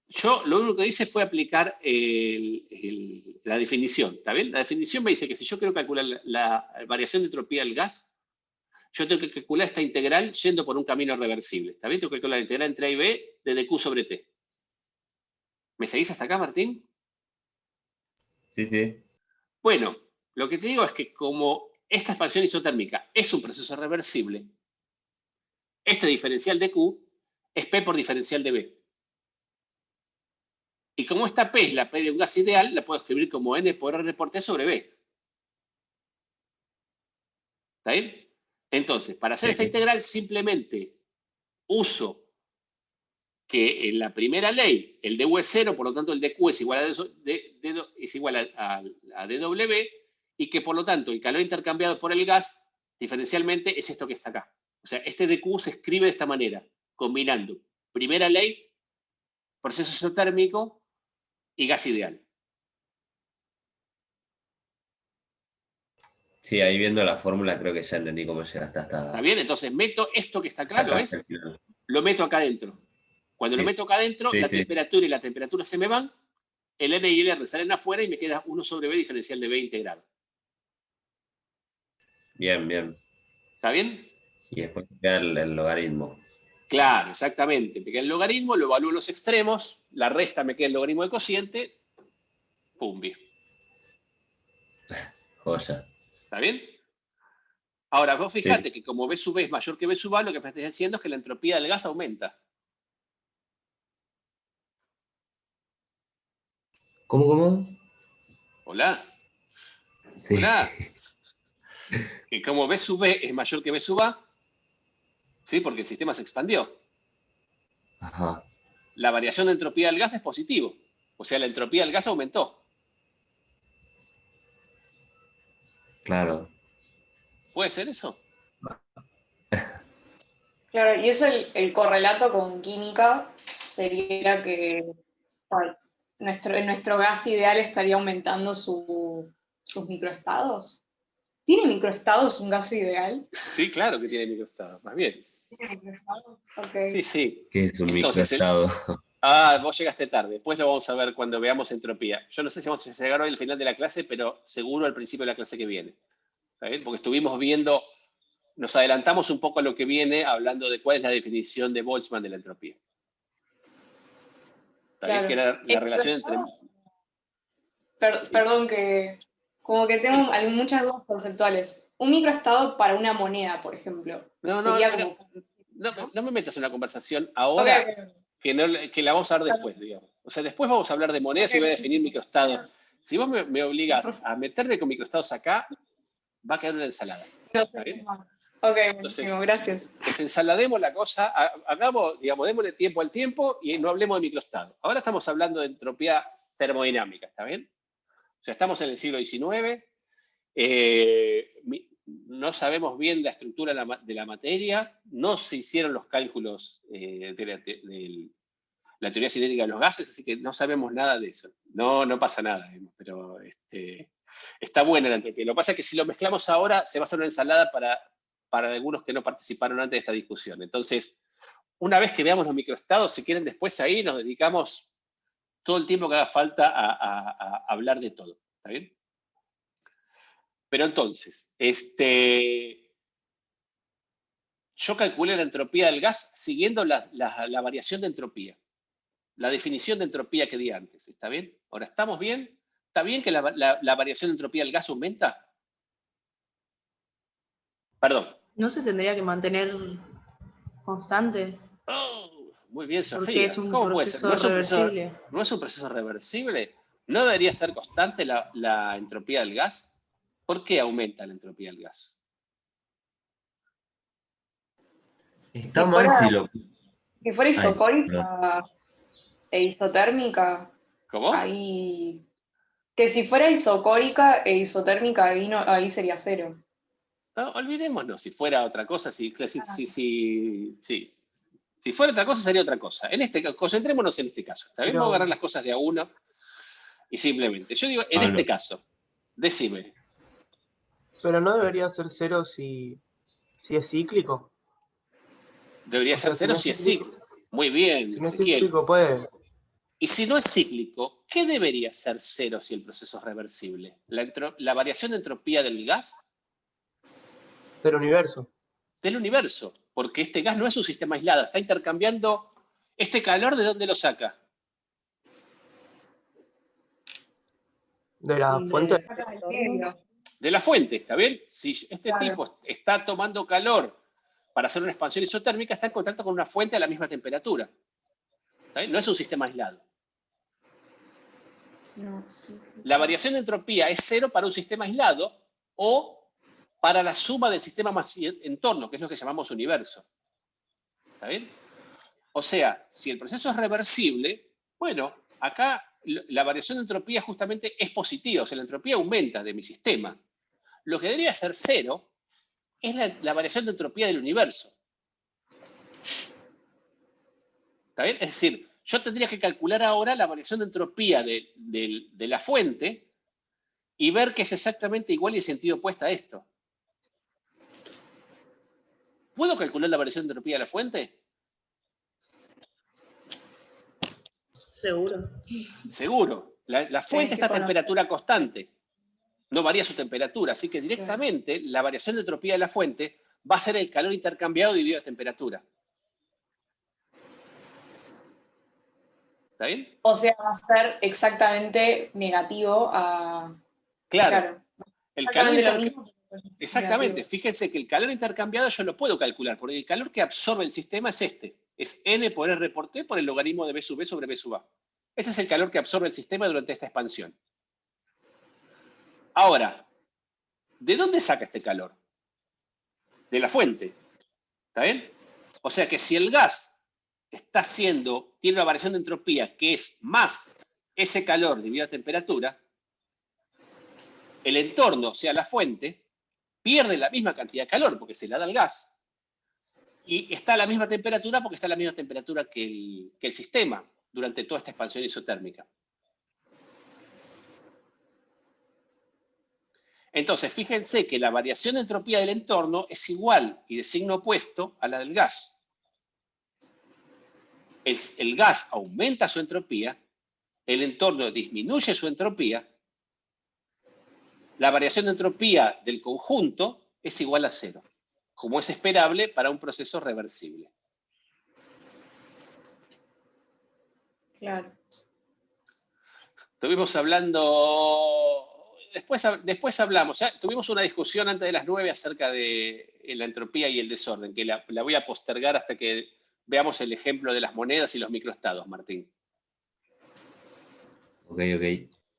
A: Yo lo único que hice fue aplicar la definición, ¿está bien? La definición me dice que si yo quiero calcular la variación de entropía del gas, yo tengo que calcular esta integral yendo por un camino reversible, ¿está bien? Tengo que calcular la integral entre A y B de dq sobre t. ¿Me seguís hasta acá, Martín?
H: Sí, sí.
A: Bueno, lo que te digo es que como esta expansión isotérmica es un proceso reversible, este diferencial de Q es P por diferencial de B. Y como esta P es la P de un gas ideal, la puedo escribir como N por R por T sobre B. ¿Está bien? Entonces, para hacer
H: Sí.
A: esta integral, simplemente uso que en la primera ley el dU es 0, por lo tanto el dQ es igual a dW, y que por lo tanto el calor intercambiado por el gas diferencialmente es esto que está acá. O sea, este dQ se escribe de esta manera, combinando primera ley, proceso isotérmico y gas ideal.
H: Sí, ahí viendo la fórmula creo que ya entendí cómo llegaste hasta
A: ¿Está bien? Entonces meto esto que está acá, ¿lo
H: casi
A: ves?
H: al final.
A: Lo meto acá adentro. Cuando lo
H: Sí.
A: meto acá adentro,
H: Sí,
A: la
H: sí.
A: temperatura y la temperatura se me van, el N y el R salen afuera y me queda 1 sobre B diferencial de B integrado.
H: Bien, bien.
A: ¿Está bien?
H: Y después queda el logaritmo.
A: Claro, exactamente. Me queda el logaritmo, lo evalúo en los extremos, la resta me queda el logaritmo del cociente, pumbi.
H: Joya.
A: ¿Está bien? Ahora, vos
H: Sí,
A: fijate
H: sí.
A: que como B sub B es mayor que B sub A, lo que me estás diciendo es que la entropía del gas aumenta.
H: ¿Cómo?
A: Hola.
H: Sí.
A: Hola. Que como B sub B es mayor que B sub A, ¿sí? Porque el sistema se expandió.
H: Ajá.
A: La variación de entropía del gas es positivo. O sea, la entropía del gas aumentó.
H: Claro.
A: ¿Puede ser eso?
D: Claro, y eso el correlato con química sería que nuestro gas ideal estaría aumentando sus microestados. ¿Tiene microestados un gas ideal?
A: Sí, claro que tiene microestados, más bien.
D: ¿Tiene microestados? Ok.
A: Sí, sí.
H: ¿Qué es un
A: Entonces,
H: microestado?
A: vos llegaste tarde. Después lo vamos a ver cuando veamos entropía. Yo no sé si vamos a llegar hoy al final de la clase, pero seguro al principio de la clase que viene. ¿Está bien? Porque estuvimos viendo, nos adelantamos un poco a lo que viene hablando de cuál es la definición de Boltzmann de la entropía. ¿Está bien?
D: Claro.
A: Que era la relación entre...
D: Perdón, que como que tengo muchas dudas conceptuales. Un microestado para una moneda, por ejemplo.
A: No,
D: sería
A: pero
D: como...
A: no me metas en una conversación ahora
D: Ok.
A: que la vamos a ver después, digamos. O sea, después vamos a hablar de monedas y voy a definir microestados. Si vos me obligás a meterme con microestados acá, va a quedar una ensalada. ¿Está bien?
D: Ok,
A: Entonces,
D: buenísimo, gracias.
A: desensalademos la cosa, hagamos, digamos, démosle tiempo al tiempo y no hablemos de microestados. Ahora estamos hablando de entropía termodinámica, ¿está bien? O sea, estamos en el siglo XIX, no sabemos bien la estructura de la materia, no se hicieron los cálculos de la teoría cinética de los gases, así que no sabemos nada de eso. No pasa nada, digamos, pero está buena la entropía. Lo que pasa es que si lo mezclamos ahora, se va a hacer una ensalada para para algunos que no participaron antes de esta discusión. Entonces, una vez que veamos los microestados, si quieren después ahí nos dedicamos todo el tiempo que haga falta a hablar de todo. ¿Está bien? Pero entonces, yo calculé la entropía del gas siguiendo la variación de entropía. La definición de entropía que di antes. ¿Está bien? Ahora, ¿estamos bien? ¿Está bien que la variación de entropía del gas aumenta? Perdón.
B: ¿No se tendría que mantener constante?
A: Oh, muy bien,
B: Porque
A: Sofía.
B: es un
A: ¿Cómo puede ser?
B: proceso reversible.
A: ¿No es un proceso reversible? ¿No debería ser constante la entropía del gas? ¿Por qué aumenta la entropía del gas?
H: Está
D: Si
H: mal
D: fuera-
H: si lo...
D: Si fuera
H: Ay,
D: isocórica e isotérmica,
A: ¿Cómo?
D: ahí... Que si fuera isocórica e isotérmica, ahí, no, ahí sería cero.
A: No, olvidémonos si fuera otra cosa, si fuera otra cosa sería otra cosa. Concentrémonos en este caso. ¿Está bien?
E: Pero-
A: Vamos a agarrar las cosas de a uno y simplemente. Yo digo, en
H: Pablo.
A: este caso, decime,
E: Pero no debería ser cero si es cíclico.
A: ¿debería
E: O
A: ser
E: sea,
A: cero si es cíclico? Muy bien,
E: Si no es
A: Ezequiel.
E: cíclico, puede.
A: Y si no es cíclico, ¿qué debería ser cero si el proceso es reversible? ¿La variación de entropía del gas?
E: Del universo.
A: Del universo, porque este gas no es un sistema aislado, está intercambiando este calor, ¿de dónde lo saca?
E: De la fuente.
A: De la fuente, ¿está bien? Si este
D: Claro.
A: tipo está tomando calor para hacer una expansión isotérmica, está en contacto con una fuente a la misma temperatura. ¿Está bien? No es un sistema aislado.
D: No, sí.
A: La variación de entropía es cero para un sistema aislado o para la suma del sistema más entorno, que es lo que llamamos universo. ¿Está bien? O sea, si el proceso es reversible, bueno, acá la variación de entropía justamente es positiva, o sea, la entropía aumenta de mi sistema. Lo que debería ser cero es la variación de entropía del universo. ¿Está bien? Es decir, yo tendría que calcular ahora la variación de entropía de la fuente y ver que es exactamente igual y en sentido opuesto a esto. ¿Puedo calcular la variación de entropía de la fuente?
B: Seguro.
A: Seguro. La fuente está a temperatura constante. No varía su temperatura, así que directamente la variación de entropía de la fuente va a ser el calor intercambiado dividido la temperatura. ¿Está bien?
D: O sea, va a ser exactamente negativo a...
A: Claro. El calor
D: Exactamente lo mismo.
A: Exactamente.
D: Negativo.
A: Fíjense que el calor intercambiado yo lo puedo calcular, porque el calor que absorbe el sistema es este. Es N por R por T por el logaritmo de B sub B sobre B sub A. Este es el calor que absorbe el sistema durante esta expansión. Ahora, ¿de dónde saca este calor? De la fuente. ¿Está bien? O sea que si el gas tiene una variación de entropía que es más ese calor dividido la temperatura, el entorno, o sea, la fuente, pierde la misma cantidad de calor porque se la da el gas. Y está a la misma temperatura porque está a la misma temperatura que el sistema durante toda esta expansión isotérmica. Entonces, fíjense que la variación de entropía del entorno es igual y de signo opuesto a la del gas. El gas aumenta su entropía, el entorno disminuye su entropía, la variación de entropía del conjunto es igual a cero, como es esperable para un proceso reversible.
D: Claro.
A: Estuvimos hablando, después hablamos, ya tuvimos una discusión antes de las 9 acerca de la entropía y el desorden, que la voy a postergar hasta que veamos el ejemplo de las monedas y los microestados, Martín.
H: Ok, ok.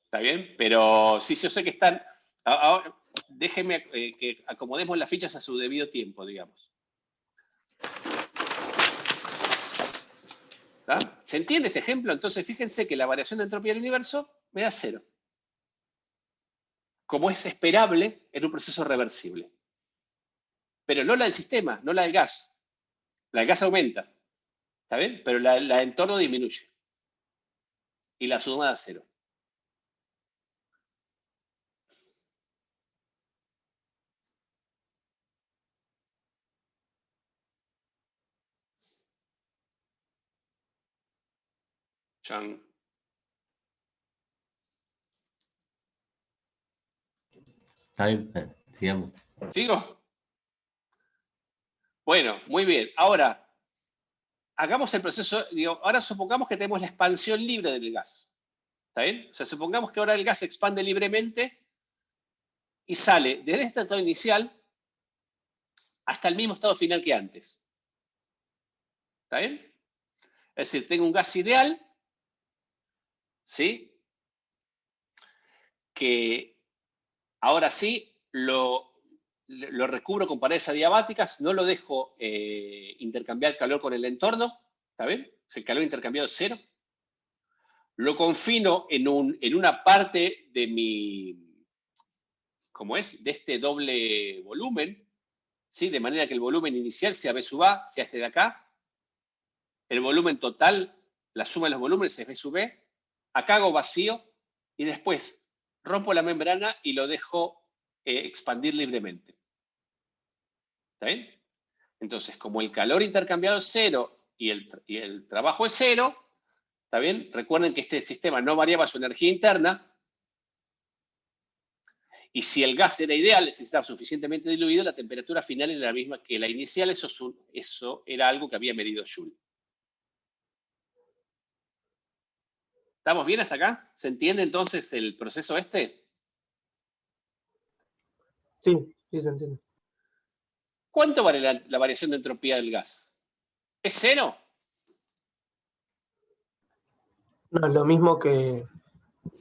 A: ¿Está bien? Pero sí, yo sé que están... Ahora, déjenme que acomodemos las fichas a su debido tiempo, digamos. ¿Está? ¿Se entiende este ejemplo? Entonces, fíjense que la variación de entropía del universo me da cero. Como es esperable en un proceso reversible. Pero no la del sistema, no la del gas. La del gas aumenta. ¿Está bien? Pero la del entorno disminuye. Y la suma da cero. Chan.
H: Está bien, sigamos.
A: ¿Sigo? Bueno, muy bien. Ahora, hagamos el proceso, digo, ahora supongamos que tenemos la expansión libre del gas. ¿Está bien? O sea, supongamos que ahora el gas se expande libremente y sale desde este estado inicial hasta el mismo estado final que antes. ¿Está bien? Es decir, tengo un gas ideal, ¿sí? Que ahora sí lo recubro con paredes adiabáticas, no lo dejo intercambiar calor con el entorno, ¿está bien? El calor intercambiado es cero. Lo confino en una parte de mi, ¿cómo es? De este doble volumen, ¿sí? De manera que el volumen inicial sea B sub A, sea este de acá. El volumen total, la suma de los volúmenes es B sub B. Acá hago vacío y después rompo la membrana y lo dejo expandir libremente. ¿Está bien? Entonces, como el calor intercambiado es cero y el trabajo es cero, ¿está bien? Recuerden que este sistema no variaba su energía interna. Y si el gas era ideal, es decir, estaba suficientemente diluido, la temperatura final era la misma que la inicial. Eso era algo que había medido Joule. ¿Estamos bien hasta acá? ¿Se entiende entonces el proceso este?
E: Sí, sí se entiende.
A: ¿Cuánto vale la variación de entropía del gas? ¿Es cero?
E: No, es lo mismo que...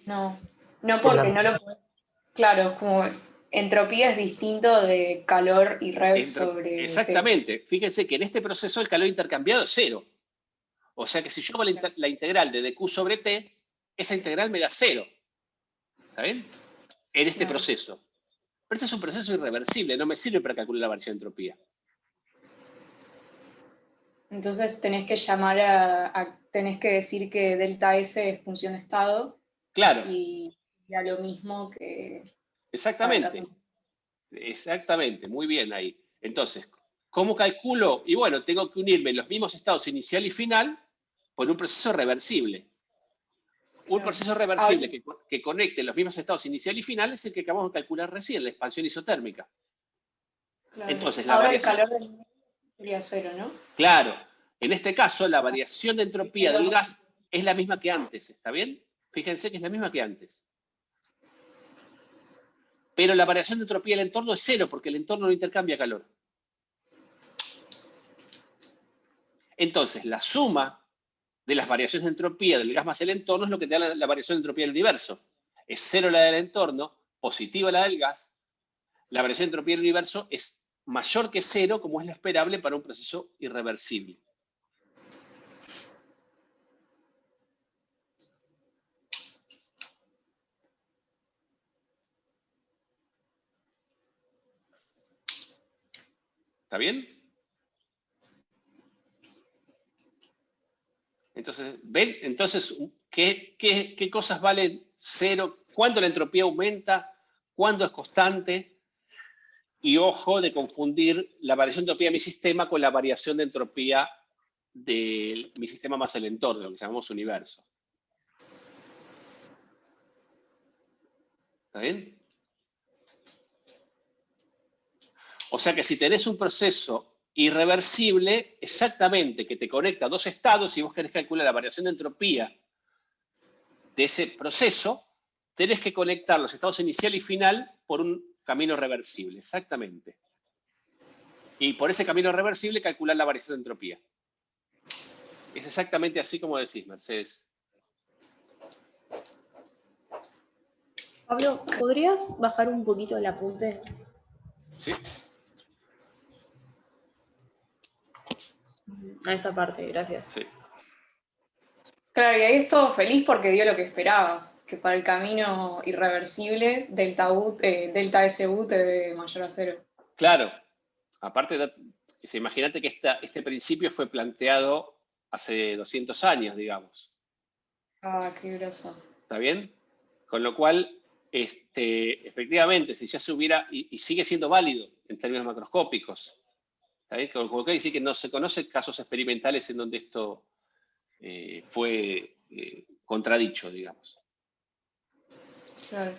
D: No, no porque no lo puedes. Claro, como entropía es distinto de calor y rev sobre T.
A: Exactamente. Fíjense que en este proceso el calor intercambiado es cero. O sea que si yo hago la integral de dq sobre T, esa integral me da cero. ¿Está bien? En este proceso. Pero este es un proceso irreversible, no me sirve para calcular la variación de entropía.
D: Entonces tenés que llamar tenés que decir que delta S es función de estado.
A: Claro.
D: Y ya lo mismo que...
A: Exactamente. Exactamente, muy bien ahí. Entonces, ¿cómo calculo? Y bueno, tengo que unirme en los mismos estados inicial y final por un proceso reversible. Un proceso reversible que conecte los mismos estados inicial y final es el que acabamos de calcular recién, la expansión isotérmica.
D: Claro.
A: Entonces, la
D: ahora
A: variación...
D: el calor sería cero, ¿no?
A: Claro. En este caso, la variación de entropía del gas es la misma que antes, ¿está bien? Fíjense que es la misma que antes. Pero la variación de entropía del entorno es cero, porque el entorno no intercambia calor. Entonces, la suma de las variaciones de entropía del gas más el entorno es lo que te da la variación de entropía del universo. Es cero la del entorno, positiva la del gas. La variación de entropía del universo es mayor que cero, como es lo esperable para un proceso irreversible. ¿Está bien? Entonces, ¿ven? Entonces, ¿qué cosas valen cero? ¿Cuándo la entropía aumenta? ¿Cuándo es constante? Y ojo de confundir la variación de entropía de mi sistema con la variación de entropía de mi sistema más el entorno, lo que llamamos universo. ¿Está bien? O sea que si tenés un proceso irreversible, exactamente, que te conecta a dos estados y vos querés calcular la variación de entropía de ese proceso, tenés que conectar los estados inicial y final por un camino reversible, exactamente. Y por ese camino reversible calcular la variación de entropía. Es exactamente así como decís, Mercedes.
B: Pablo, ¿podrías bajar un poquito el apunte?
A: Sí.
B: A esa parte, gracias.
A: Sí.
D: Claro, y ahí es todo feliz porque dio lo que esperabas, que para el camino irreversible, delta SU te dé mayor a cero.
A: Claro. Aparte, imagínate que este principio fue planteado hace 200 años, digamos.
D: Ah, qué groso.
A: ¿Está bien? Con lo cual, efectivamente, si ya se hubiera, y sigue siendo válido en términos macroscópicos, ¿está bien? Como que decir que no se conocen casos experimentales en donde esto fue contradicho, digamos.
D: Claro,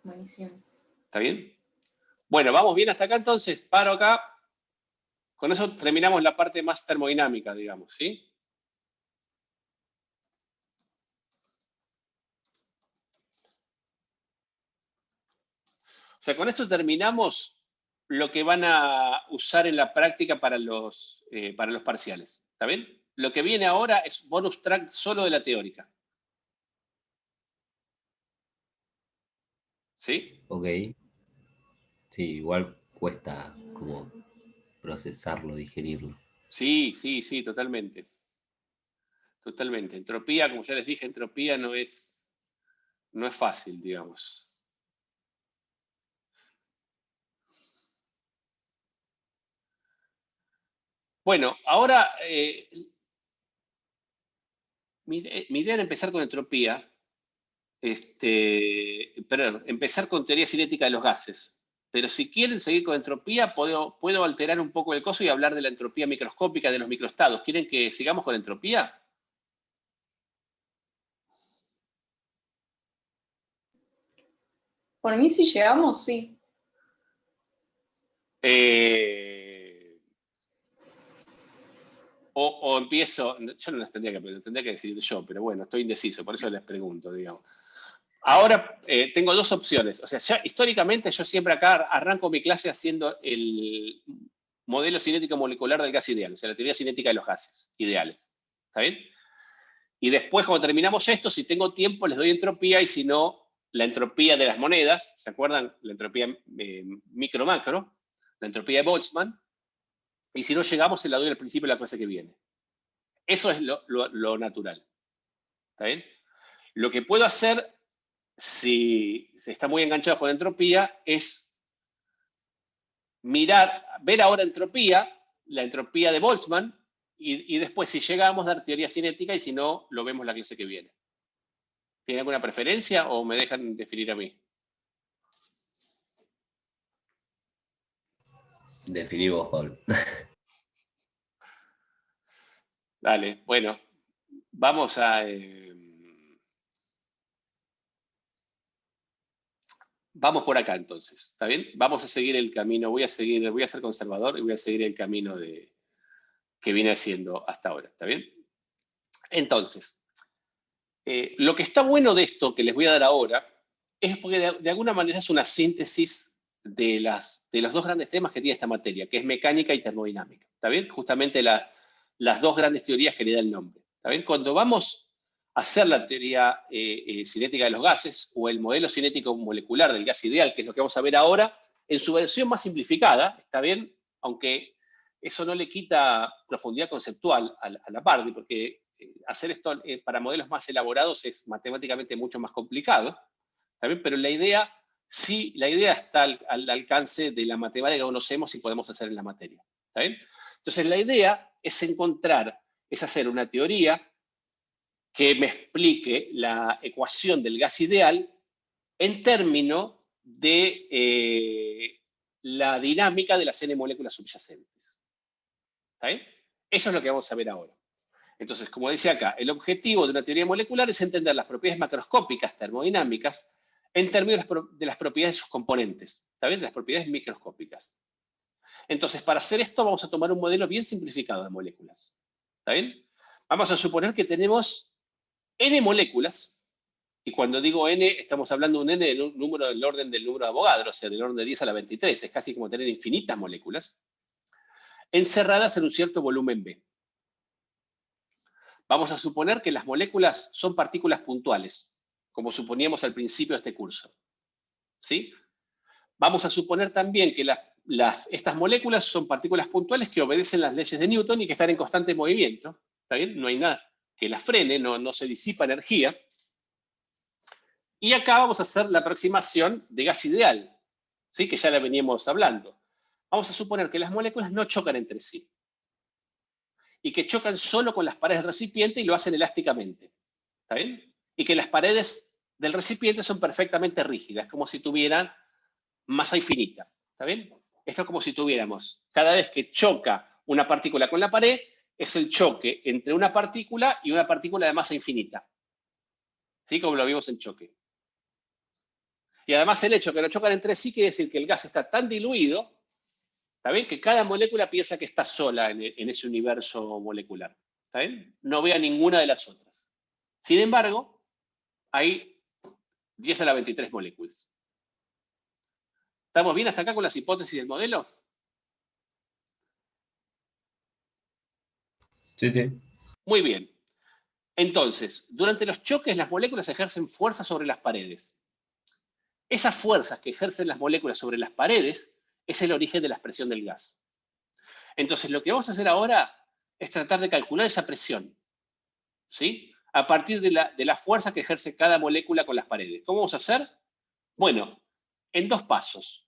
D: buenísimo.
A: ¿Está bien? Bueno, vamos bien hasta acá entonces, paro acá. Con eso terminamos la parte más termodinámica, digamos, ¿sí? O sea, con esto terminamos lo que van a usar en la práctica para los parciales. ¿Está bien? Lo que viene ahora es bonus track solo de la teórica. ¿Sí?
H: Ok. Sí, igual cuesta como procesarlo, digerirlo.
A: Sí, sí, sí, totalmente. Totalmente. Entropía, como ya les dije, entropía no es fácil, digamos. Bueno, ahora mi idea era empezar con entropía, perdón, empezar con teoría cinética de los gases. Pero si quieren seguir con entropía, puedo alterar un poco el coso y hablar de la entropía microscópica de los microestados. ¿Quieren que sigamos con entropía?
D: Por mí, si llegamos, sí.
A: O empiezo, yo no las tendría que aprender, tendría que decidir yo, pero bueno, estoy indeciso, por eso les pregunto, digamos. Ahora tengo dos opciones. O sea, ya históricamente yo siempre acá arranco mi clase haciendo el modelo cinético molecular del gas ideal, o sea, la teoría cinética de los gases ideales. ¿Está bien? Y después, cuando terminamos esto, si tengo tiempo, les doy entropía, y si no, la entropía de las monedas. ¿Se acuerdan? La entropía micro-macro, la entropía de Boltzmann. Y si no llegamos, se la doy al principio de la clase que viene. Eso es lo natural. ¿Está bien? Lo que puedo hacer, si se está muy enganchado con entropía, es ver ahora entropía, la entropía de Boltzmann, y después, si llegamos, dar teoría cinética, y si no, lo vemos la clase que viene. ¿Tienen alguna preferencia o me dejan definir a mí?
H: Definí vos, Pablo.
A: Dale, bueno, vamos vamos por acá entonces, ¿está bien? Vamos a seguir el camino, voy a ser conservador y voy a seguir el camino que viene haciendo hasta ahora, ¿está bien? Entonces, lo que está bueno de esto que les voy a dar ahora es porque de alguna manera es una síntesis de los dos grandes temas que tiene esta materia, que es mecánica y termodinámica, ¿está bien? Justamente las dos grandes teorías que le da el nombre, ¿está bien? Cuando vamos a hacer la teoría cinética de los gases o el modelo cinético molecular del gas ideal, que es lo que vamos a ver ahora, en su versión más simplificada, ¿está bien? Aunque eso no le quita profundidad conceptual a la Pardi, porque hacer esto para modelos más elaborados es matemáticamente mucho más complicado, ¿está bien? Pero la idea está al alcance de la matemática que conocemos y podemos hacer en la materia, ¿está bien? Entonces la idea es hacer una teoría que me explique la ecuación del gas ideal en términos de la dinámica de las n moléculas subyacentes. ¿Está bien? Eso es lo que vamos a ver ahora. Entonces, como dice acá, el objetivo de una teoría molecular es entender las propiedades macroscópicas termodinámicas en términos de las propiedades de sus componentes, ¿está bien? De las propiedades microscópicas. Entonces, para hacer esto vamos a tomar un modelo bien simplificado de moléculas, ¿está bien? Vamos a suponer que tenemos n moléculas, y cuando digo n, estamos hablando de un n del número del orden del número de Avogadro, o sea, del orden de 10 a la 23, es casi como tener infinitas moléculas, encerradas en un cierto volumen B. Vamos a suponer que las moléculas son partículas puntuales, como suponíamos al principio de este curso. ¿Sí? Vamos a suponer también que estas moléculas son partículas puntuales que obedecen las leyes de Newton y que están en constante movimiento. ¿Está bien? No hay nada que las frene, no se disipa energía. Y acá vamos a hacer la aproximación de gas ideal, ¿sí? Que ya la veníamos hablando. Vamos a suponer que las moléculas no chocan entre sí, y que chocan solo con las paredes del recipiente y lo hacen elásticamente. ¿Está bien? Y que las paredes del recipiente son perfectamente rígidas, como si tuvieran masa infinita. ¿Está bien? Esto es como si tuviéramos, cada vez que choca una partícula con la pared, es el choque entre una partícula y una partícula de masa infinita. ¿Sí? Como lo vimos en choque. Y además el hecho de que no chocan entre sí quiere decir que el gas está tan diluido, ¿está bien? Que cada molécula piensa que está sola en ese universo molecular. ¿Está bien? No ve a ninguna de las otras. Sin embargo, hay 10 a la 23 moléculas. ¿Estamos bien hasta acá con las hipótesis del modelo?
H: Sí, sí.
A: Muy bien. Entonces, durante los choques las moléculas ejercen fuerza sobre las paredes. Esas fuerzas que ejercen las moléculas sobre las paredes es el origen de la expresión del gas. Entonces, lo que vamos a hacer ahora es tratar de calcular esa presión, ¿sí? A partir de la fuerza que ejerce cada molécula con las paredes. ¿Cómo vamos a hacer? Bueno, en 2 pasos.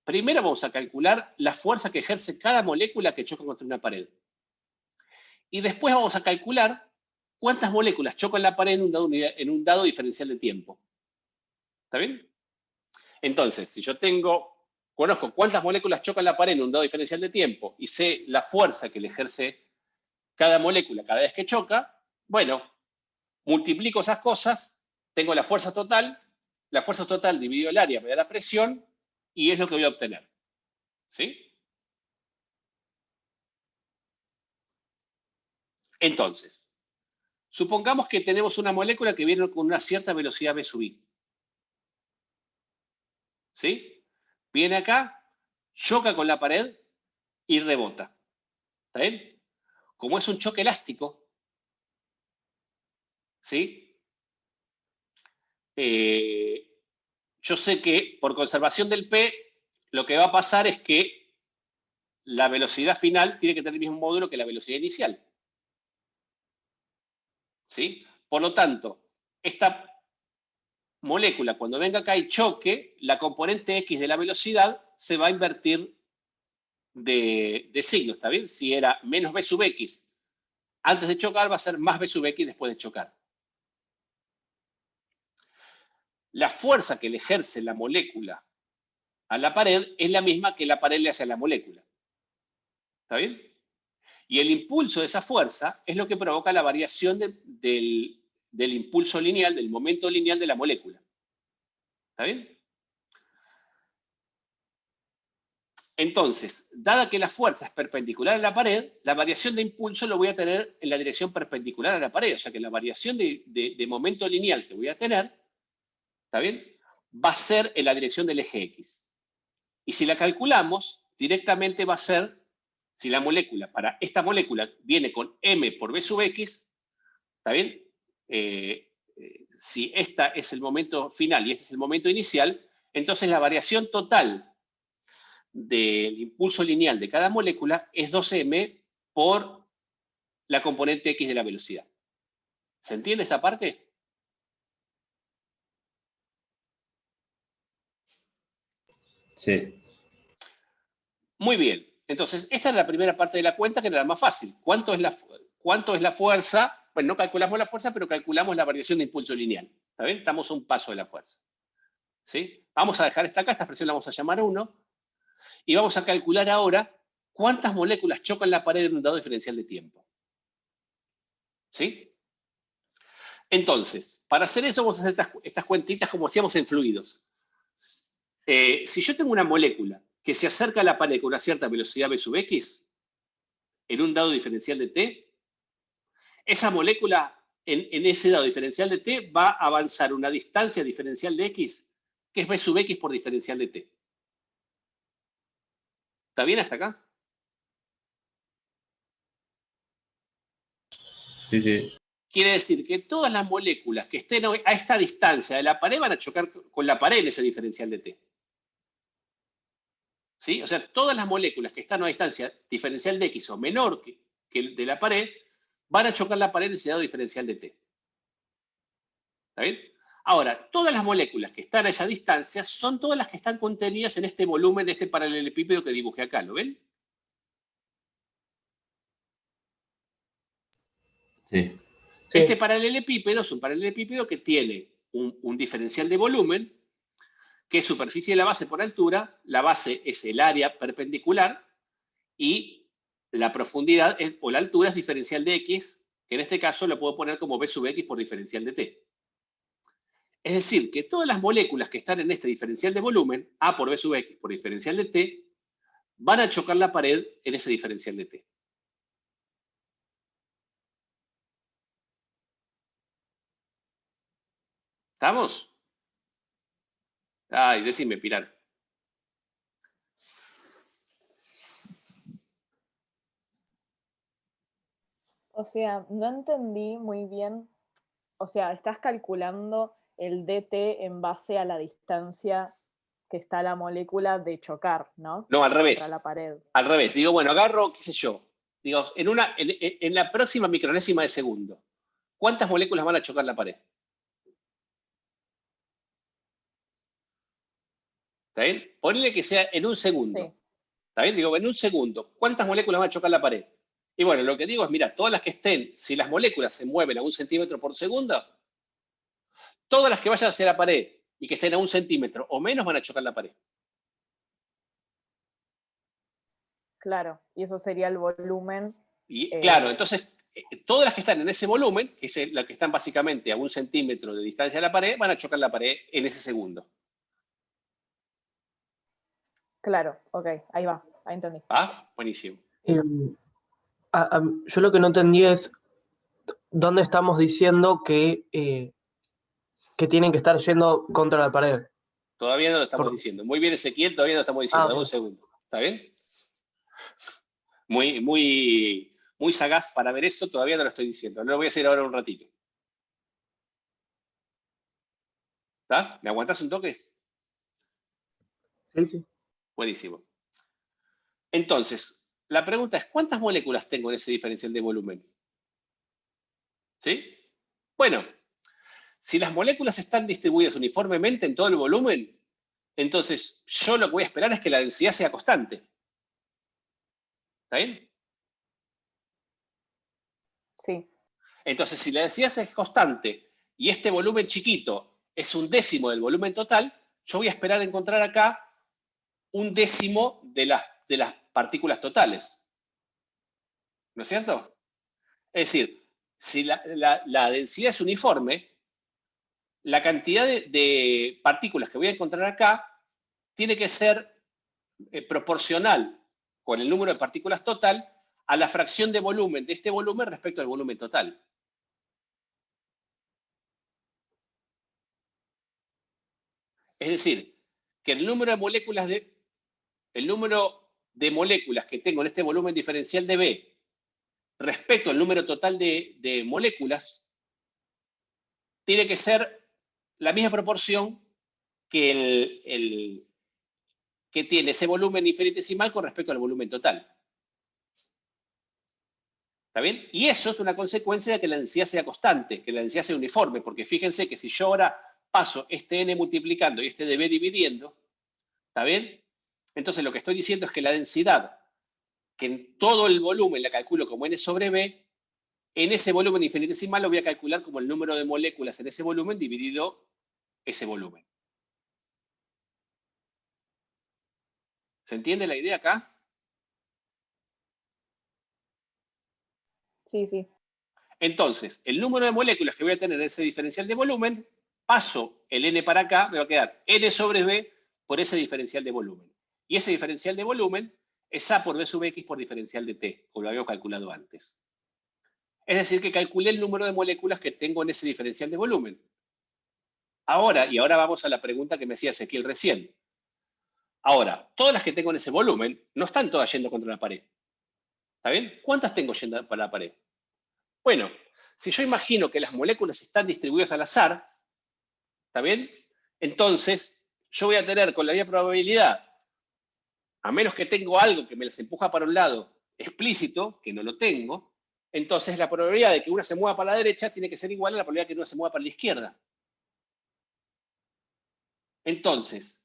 A: Primero vamos a calcular la fuerza que ejerce cada molécula que choca contra una pared. Y después vamos a calcular cuántas moléculas chocan la pared en un dado diferencial de tiempo. ¿Está bien? Entonces, si yo conozco cuántas moléculas chocan la pared en un dado diferencial de tiempo y sé la fuerza que le ejerce cada molécula cada vez que choca, bueno, multiplico esas cosas, tengo la fuerza total dividido el área me da la presión y es lo que voy a obtener. ¿Sí? Entonces, supongamos que tenemos una molécula que viene con una cierta velocidad v sub i. ¿Sí? Viene acá, choca con la pared y rebota. ¿Está bien? Como es un choque elástico, ¿sí? Yo sé que por conservación del P, lo que va a pasar es que la velocidad final tiene que tener el mismo módulo que la velocidad inicial. ¿Sí? Por lo tanto, esta molécula, cuando venga acá y choque, la componente X de la velocidad se va a invertir de signo, ¿está bien? Si era menos v sub x antes de chocar, va a ser más v sub x después de chocar. La fuerza que le ejerce la molécula a la pared es la misma que la pared le hace a la molécula. ¿Está bien? Y el impulso de esa fuerza es lo que provoca la variación del impulso lineal, del momento lineal de la molécula. ¿Está bien? Entonces, dada que la fuerza es perpendicular a la pared, la variación de impulso lo voy a tener en la dirección perpendicular a la pared. O sea que la variación de momento lineal que voy a tener, ¿está bien? Va a ser en la dirección del eje X. Y si la calculamos, directamente va a ser, si la molécula, para esta molécula, viene con m por v sub x, ¿está bien? Si esta es el momento final y este es el momento inicial, entonces la variación total del impulso lineal de cada molécula es 2m por la componente x de la velocidad. ¿Se entiende esta parte?
H: Sí.
A: Muy bien. Entonces, esta es la primera parte de la cuenta, que era la más fácil. ¿Cuánto es la fuerza? Bueno, no calculamos la fuerza, pero calculamos la variación de impulso lineal. ¿Está bien? Estamos a un paso de la fuerza. ¿Sí? Vamos a dejar esta acá, esta expresión la vamos a llamar 1. Y vamos a calcular ahora cuántas moléculas chocan la pared en un dado diferencial de tiempo. ¿Sí? Entonces, para hacer eso vamos a hacer estas cuentitas como hacíamos en fluidos. Si yo tengo una molécula que se acerca a la pared con una cierta velocidad v sub x, en un dado diferencial de t, esa molécula en ese dado diferencial de t va a avanzar una distancia diferencial de x, que es v sub x por diferencial de t. ¿Está bien hasta acá?
H: Sí, sí.
A: Quiere decir que todas las moléculas que estén a esta distancia de la pared van a chocar con la pared en ese diferencial de t. ¿Sí? O sea, todas las moléculas que están a una distancia diferencial de x o menor que el de la pared van a chocar la pared en ese dado diferencial de t. ¿Está bien? Ahora, todas las moléculas que están a esa distancia son todas las que están contenidas en este volumen de este paralelepípedo que dibujé acá. ¿Lo ven?
H: Sí.
E: Sí.
A: Este paralelepípedo es un paralelepípedo que tiene un diferencial de volumen, que es superficie de la base por altura, la base es el área perpendicular, y la profundidad o la altura es diferencial de x, que en este caso lo puedo poner como b sub x por diferencial de t. Es decir, que todas las moléculas que están en este diferencial de volumen, a por b sub x por diferencial de t, van a chocar la pared en ese diferencial de t. ¿Estamos? Ay, decime, Pilar.
G: O sea, no entendí muy bien. O sea, estás calculando el dt en base a la distancia que está la molécula de chocar, ¿no?
A: No, al
G: Contra
A: revés.
G: la pared.
A: Al revés. Digo, bueno, agarro, qué sé yo. Digo, en la próxima micronésima de segundo, ¿cuántas moléculas van a chocar la pared? ¿Está bien? Ponle que sea en un segundo.
G: Sí.
A: ¿Está bien? Digo, en un segundo, ¿cuántas moléculas van a chocar la pared? Y bueno, lo que digo es, mira, todas las que estén, si las moléculas se mueven a 1 centímetro por segundo, todas las que vayan hacia la pared y que estén a 1 centímetro o menos van a chocar la pared.
G: Claro, y eso sería el volumen.
A: Y claro, entonces, todas las que están en ese volumen, que es las que están básicamente a 1 centímetro de distancia de la pared, van a chocar la pared en ese segundo.
G: Claro, ok, ahí va, ahí entendí.
A: ¿Ah? Buenísimo.
E: Yo lo que no entendí es dónde estamos diciendo que tienen que estar yendo contra la pared.
A: Todavía no lo estamos diciendo. Muy bien, Ezequiel, todavía no lo estamos diciendo. Dame un segundo. ¿Está bien? Muy sagaz para ver eso, todavía no lo estoy diciendo. No lo voy a hacer ahora un ratito. ¿Está? ¿Me aguantás un toque?
E: Sí, sí.
A: Buenísimo. Entonces, la pregunta es, ¿cuántas moléculas tengo en ese diferencial de volumen? ¿Sí? Bueno, si las moléculas están distribuidas uniformemente en todo el volumen, entonces yo lo que voy a esperar es que la densidad sea constante. ¿Está bien?
G: Sí.
A: Entonces, si la densidad es constante y este volumen chiquito es un décimo del volumen total, yo voy a esperar encontrar acá un décimo de las partículas totales. ¿No es cierto? Es decir, si la densidad es uniforme, la cantidad de partículas que voy a encontrar acá tiene que ser proporcional con el número de partículas total a la fracción de volumen de este volumen respecto al volumen total. Es decir, que el número de moléculas que tengo en este volumen diferencial de B respecto al número total de moléculas tiene que ser la misma proporción que que tiene ese volumen infinitesimal con respecto al volumen total. ¿Está bien? Y eso es una consecuencia de que la densidad sea constante, que la densidad sea uniforme, porque fíjense que si yo ahora paso este n multiplicando y este dB dividiendo, ¿está bien? Entonces lo que estoy diciendo es que la densidad, que en todo el volumen la calculo como n sobre b, en ese volumen infinitesimal lo voy a calcular como el número de moléculas en ese volumen dividido ese volumen. ¿Se entiende la idea acá?
G: Sí, sí.
A: Entonces, el número de moléculas que voy a tener en ese diferencial de volumen, paso el n para acá, me va a quedar n sobre b por ese diferencial de volumen. Y ese diferencial de volumen es a por b sub x por diferencial de t, como lo habíamos calculado antes. Es decir, que calculé el número de moléculas que tengo en ese diferencial de volumen. Ahora vamos a la pregunta que me hacía Ezequiel recién. Ahora, todas las que tengo en ese volumen no están todas yendo contra la pared. ¿Está bien? ¿Cuántas tengo yendo para la pared? Bueno, si yo imagino que las moléculas están distribuidas al azar, ¿está bien? Entonces, yo voy a tener con la misma probabilidad, a menos que tengo algo que me las empuja para un lado explícito, que no lo tengo, entonces la probabilidad de que una se mueva para la derecha tiene que ser igual a la probabilidad de que una se mueva para la izquierda. Entonces,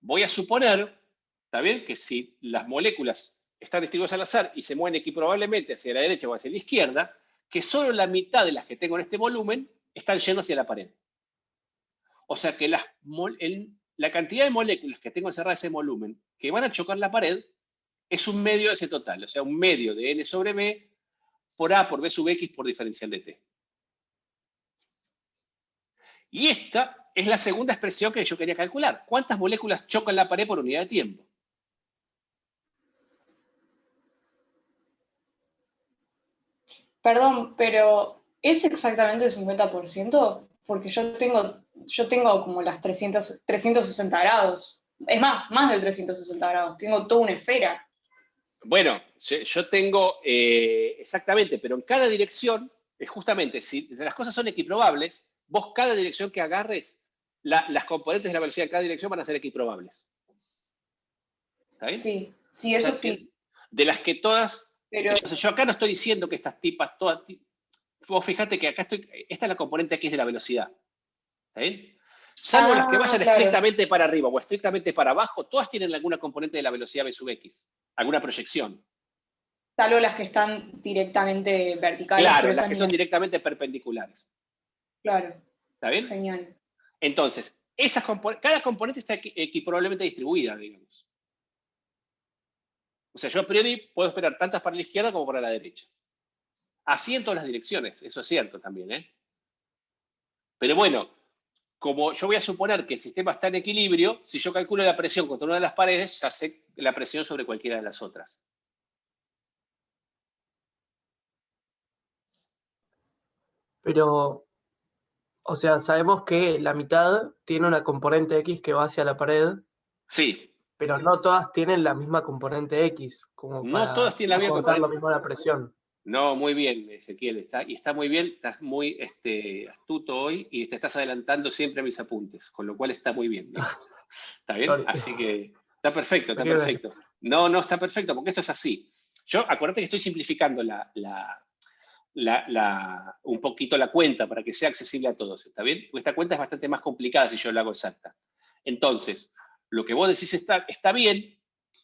A: voy a suponer, ¿está bien? Que si las moléculas están distribuidas al azar y se mueven equiprobablemente hacia la derecha o hacia la izquierda, que solo la mitad de las que tengo en este volumen están yendo hacia la pared. O sea que la cantidad de moléculas que tengo encerradas en ese volumen que van a chocar la pared es un medio de ese total, o sea, un medio de n sobre b por a por b sub x por diferencial de t. Y esta es la segunda expresión que yo quería calcular. ¿Cuántas moléculas chocan la pared por unidad de tiempo?
D: Perdón, pero ¿es exactamente el 50%? Porque yo tengo como las 360 grados. Es más de 360 grados. Tengo toda una esfera.
A: Bueno, yo tengo exactamente, pero en cada dirección, justamente, si las cosas son equiprobables, vos cada dirección que agarres, las componentes de la velocidad de cada dirección van a ser equiprobables. ¿Está bien?
D: Sí, sí, eso sí.
A: De las que todas...
D: Pero
A: Entonces yo acá no estoy diciendo que estas tipas todas... Vos fíjate que acá esta es la componente X de la velocidad. ¿Está bien? Salvo las que vayan
D: claro,
A: estrictamente para arriba o estrictamente para abajo, todas tienen alguna componente de la velocidad b sub x, alguna proyección.
D: salvo las que están directamente verticales.
A: Claro,
D: pero
A: las
D: esas
A: que
D: ni
A: son
D: las-
A: directamente perpendiculares.
D: Claro,
A: ¿Está bien?
D: genial.
A: Entonces, cada componente está equiprobablemente distribuida, digamos. O sea, yo a priori puedo esperar tantas para la izquierda como para la derecha. Así en todas las direcciones, eso es cierto también, ¿eh? Pero bueno, como yo voy a suponer que el sistema está en equilibrio, si yo calculo la presión contra una de las paredes, ya sé la presión sobre cualquiera de las otras.
E: Pero, o sea, sabemos que la mitad tiene una componente X que va hacia la pared,
A: Sí,
E: pero no todas tienen la misma componente X, como
A: no todas
E: para
A: tienen la misma
E: contar lo
A: componente.
E: mismo la presión.
A: No, muy bien, Ezequiel, está muy bien, estás muy astuto hoy y te estás adelantando siempre a mis apuntes, con lo cual está muy bien. ¿Está bien?
E: Sorry.
A: Así que está perfecto, está
E: Me quedo
A: perfecto. No, está perfecto, porque esto es así. Yo, acuérdate que estoy simplificando un poquito la cuenta para que sea accesible a todos, ¿está bien? Porque esta cuenta es bastante más complicada si yo la hago exacta. Entonces, lo que vos decís está bien,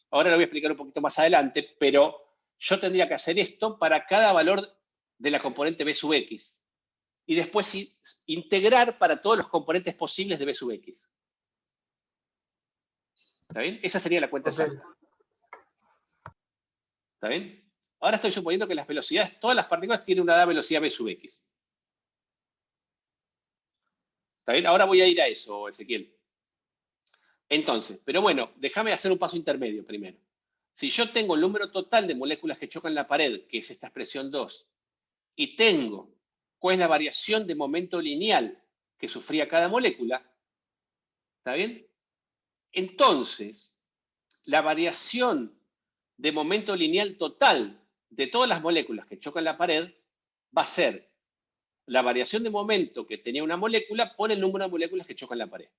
A: ahora lo voy a explicar un poquito más adelante, pero yo tendría que hacer esto para cada valor de la componente b sub x. Y después integrar para todos los componentes posibles de b sub x. ¿Está bien? Esa sería la cuenta exacta. ¿Está bien? Ahora estoy suponiendo que las velocidades, todas las partículas tienen una velocidad b sub x. ¿Está bien? Ahora voy a ir a eso, Ezequiel. Entonces, pero bueno, déjame hacer un paso intermedio primero. Si yo tengo el número total de moléculas que chocan la pared, que es esta expresión 2, y tengo cuál es la variación de momento lineal que sufría cada molécula, ¿está bien? Entonces, la variación de momento lineal total de todas las moléculas que chocan la pared va a ser la variación de momento que tenía una molécula por el número de moléculas que chocan la pared.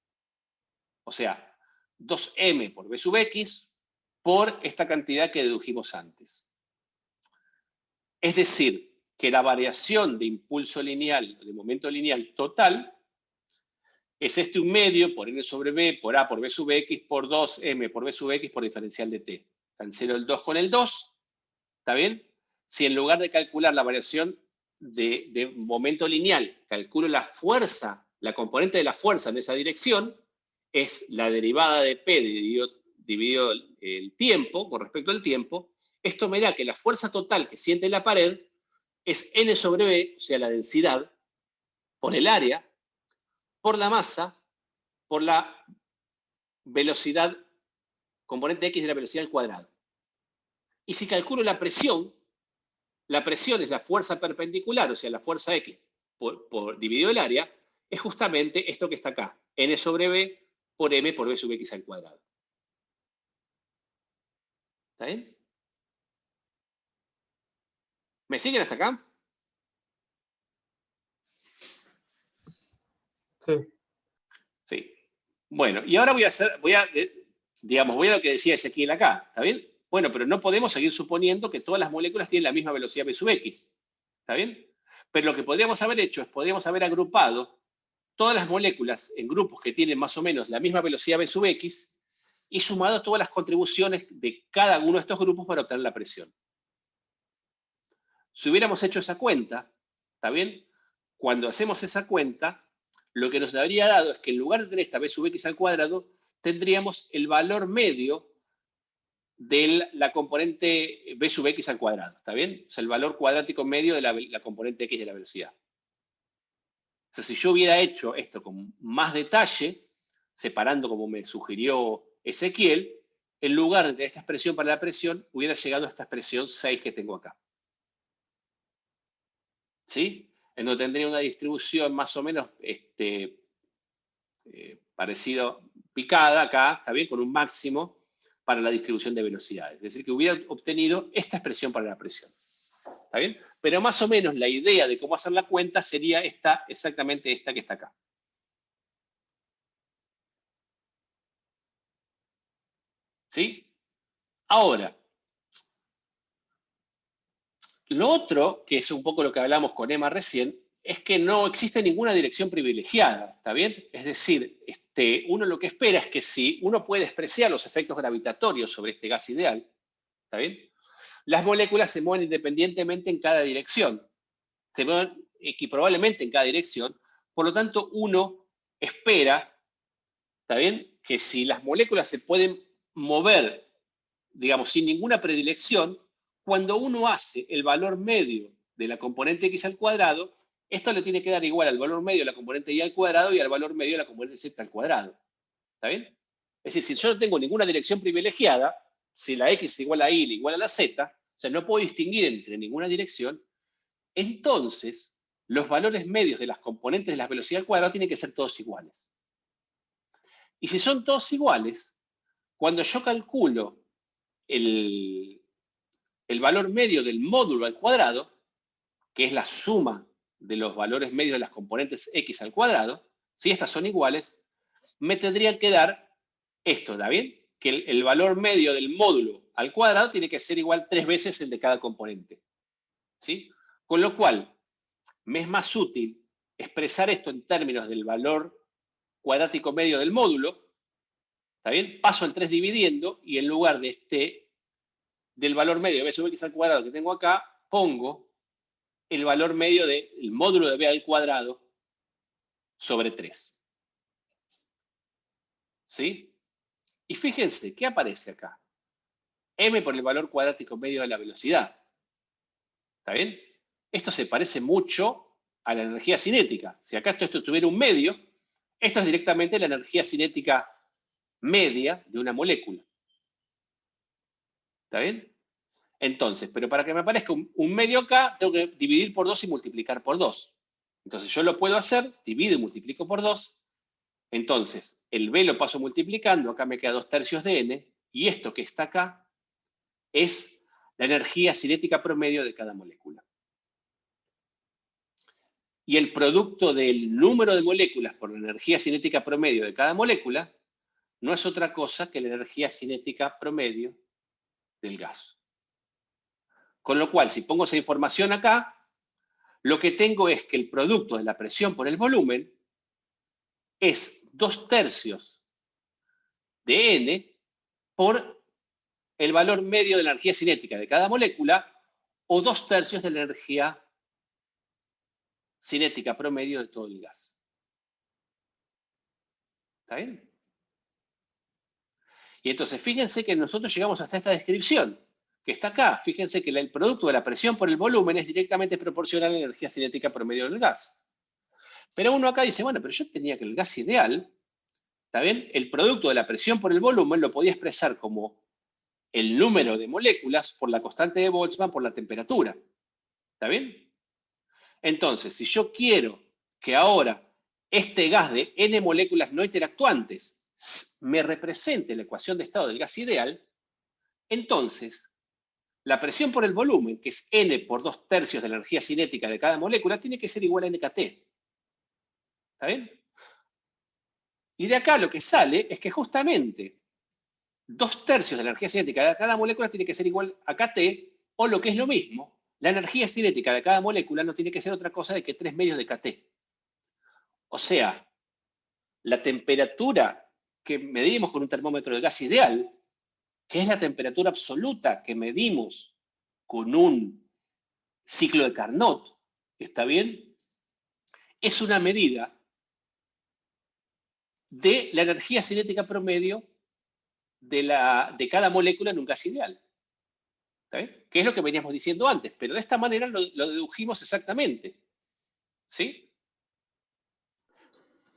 A: O sea, 2m por b sub x por esta cantidad que dedujimos antes. Es decir, que la variación de impulso lineal, de momento lineal total, es un medio por n sobre b, por a por b sub x, por 2m por b sub x por diferencial de t. Cancelo el 2 con el 2, ¿está bien? Si en lugar de calcular la variación de momento lineal, calculo la fuerza, la componente de la fuerza en esa dirección, es la derivada de p dividido el tiempo, con respecto al tiempo, esto me da que la fuerza total que siente la pared es n sobre b, o sea, la densidad, por el área, por la masa, por la velocidad, componente x de la velocidad al cuadrado. Y si calculo la presión es la fuerza perpendicular, o sea, la fuerza x dividido el área, es justamente esto que está acá, n sobre b por m por b sub x al cuadrado. ¿Está bien? ¿Me siguen hasta acá?
E: Sí.
A: Sí. Bueno, y ahora voy a lo que decía Ezequiel acá, ¿está bien? Bueno, pero no podemos seguir suponiendo que todas las moléculas tienen la misma velocidad b sub x, ¿está bien? Pero lo que podríamos haber hecho es, podríamos haber agrupado todas las moléculas en grupos que tienen más o menos la misma velocidad b sub x y sumado todas las contribuciones de cada uno de estos grupos para obtener la presión. Si hubiéramos hecho esa cuenta, ¿está bien? Cuando hacemos esa cuenta, lo que nos habría dado es que en lugar de tener esta b sub x al cuadrado, tendríamos el valor medio de la componente b sub x al cuadrado, ¿está bien? O sea, el valor cuadrático medio de la componente x de la velocidad. O sea, si yo hubiera hecho esto con más detalle, separando como me sugirió Ezequiel, en lugar de tener esta expresión para la presión, hubiera llegado a esta expresión 6 que tengo acá. ¿Sí? En donde tendría una distribución más o menos parecida, picada acá, ¿está bien? Con un máximo para la distribución de velocidades. Es decir, que hubiera obtenido esta expresión para la presión. ¿Está bien? Pero más o menos la idea de cómo hacer la cuenta sería esta, exactamente esta que está acá. ¿Sí? Ahora, lo otro, que es un poco lo que hablamos con Emma recién, es que no existe ninguna dirección privilegiada, ¿está bien? Es decir, uno lo que espera es que si uno puede despreciar los efectos gravitatorios sobre este gas ideal, ¿está bien? Las moléculas se mueven independientemente en cada dirección, se mueven equiprobablemente en cada dirección, por lo tanto uno espera, ¿está bien? Que si las moléculas se pueden mover, digamos, sin ninguna predilección, cuando uno hace el valor medio de la componente x al cuadrado, esto le tiene que dar igual al valor medio de la componente y al cuadrado y al valor medio de la componente z al cuadrado. ¿Está bien? Es decir, si yo no tengo ninguna dirección privilegiada, si la x es igual a y igual a la z, o sea, no puedo distinguir entre ninguna dirección, entonces los valores medios de las componentes de la velocidad al cuadrado tienen que ser todos iguales. Y si son todos iguales, cuando yo calculo el valor medio del módulo al cuadrado, que es la suma de los valores medios de las componentes x al cuadrado, si estas son iguales, me tendrían que dar esto, ¿está bien? Que el valor medio del módulo al cuadrado tiene que ser igual 3 veces el de cada componente. ¿Sí? Con lo cual, me es más útil expresar esto en términos del valor cuadrático medio del módulo, ¿está bien? Paso el 3 dividiendo y en lugar de del valor medio de b sub x al cuadrado que tengo acá, pongo el valor medio del módulo de b al cuadrado sobre 3. ¿Sí? Y fíjense, ¿qué aparece acá? M por el valor cuadrático medio de la velocidad. ¿Está bien? Esto se parece mucho a la energía cinética. Si acá esto tuviera un medio, esto es directamente la energía cinética media de una molécula. ¿Está bien? Entonces, pero para que me aparezca un medio acá, tengo que dividir por 2 y multiplicar por 2. Entonces yo lo puedo hacer, divido y multiplico por 2. Entonces, el B lo paso multiplicando, acá me queda 2/3 de N, y esto que está acá es la energía cinética promedio de cada molécula. Y el producto del número de moléculas por la energía cinética promedio de cada molécula no es otra cosa que la energía cinética promedio del gas. Con lo cual, si pongo esa información acá, lo que tengo es que el producto de la presión por el volumen es 2/3 de N por el valor medio de la energía cinética de cada molécula o 2/3 de la energía cinética promedio de todo el gas. ¿Está bien? Y entonces fíjense que nosotros llegamos hasta esta descripción, que está acá. Fíjense que el producto de la presión por el volumen es directamente proporcional a la energía cinética promedio del gas. Pero uno acá dice, bueno, pero yo tenía que el gas ideal, ¿está bien? El producto de la presión por el volumen lo podía expresar como el número de moléculas por la constante de Boltzmann por la temperatura. ¿Está bien? Entonces, si yo quiero que ahora este gas de N moléculas no interactuantes me represente la ecuación de estado del gas ideal, entonces la presión por el volumen, que es N por 2/3 de la energía cinética de cada molécula, tiene que ser igual a NKT. ¿Está bien? Y de acá lo que sale es que justamente 2/3 de la energía cinética de cada molécula tiene que ser igual a KT, o lo que es lo mismo, la energía cinética de cada molécula no tiene que ser otra cosa de que 3/2 de KT. O sea, la temperatura que medimos con un termómetro de gas ideal, que es la temperatura absoluta que medimos con un ciclo de Carnot, ¿está bien? Es una medida de la energía cinética promedio de cada molécula en un gas ideal. ¿Está bien? Que es lo que veníamos diciendo antes, pero de esta manera lo dedujimos exactamente. ¿Sí?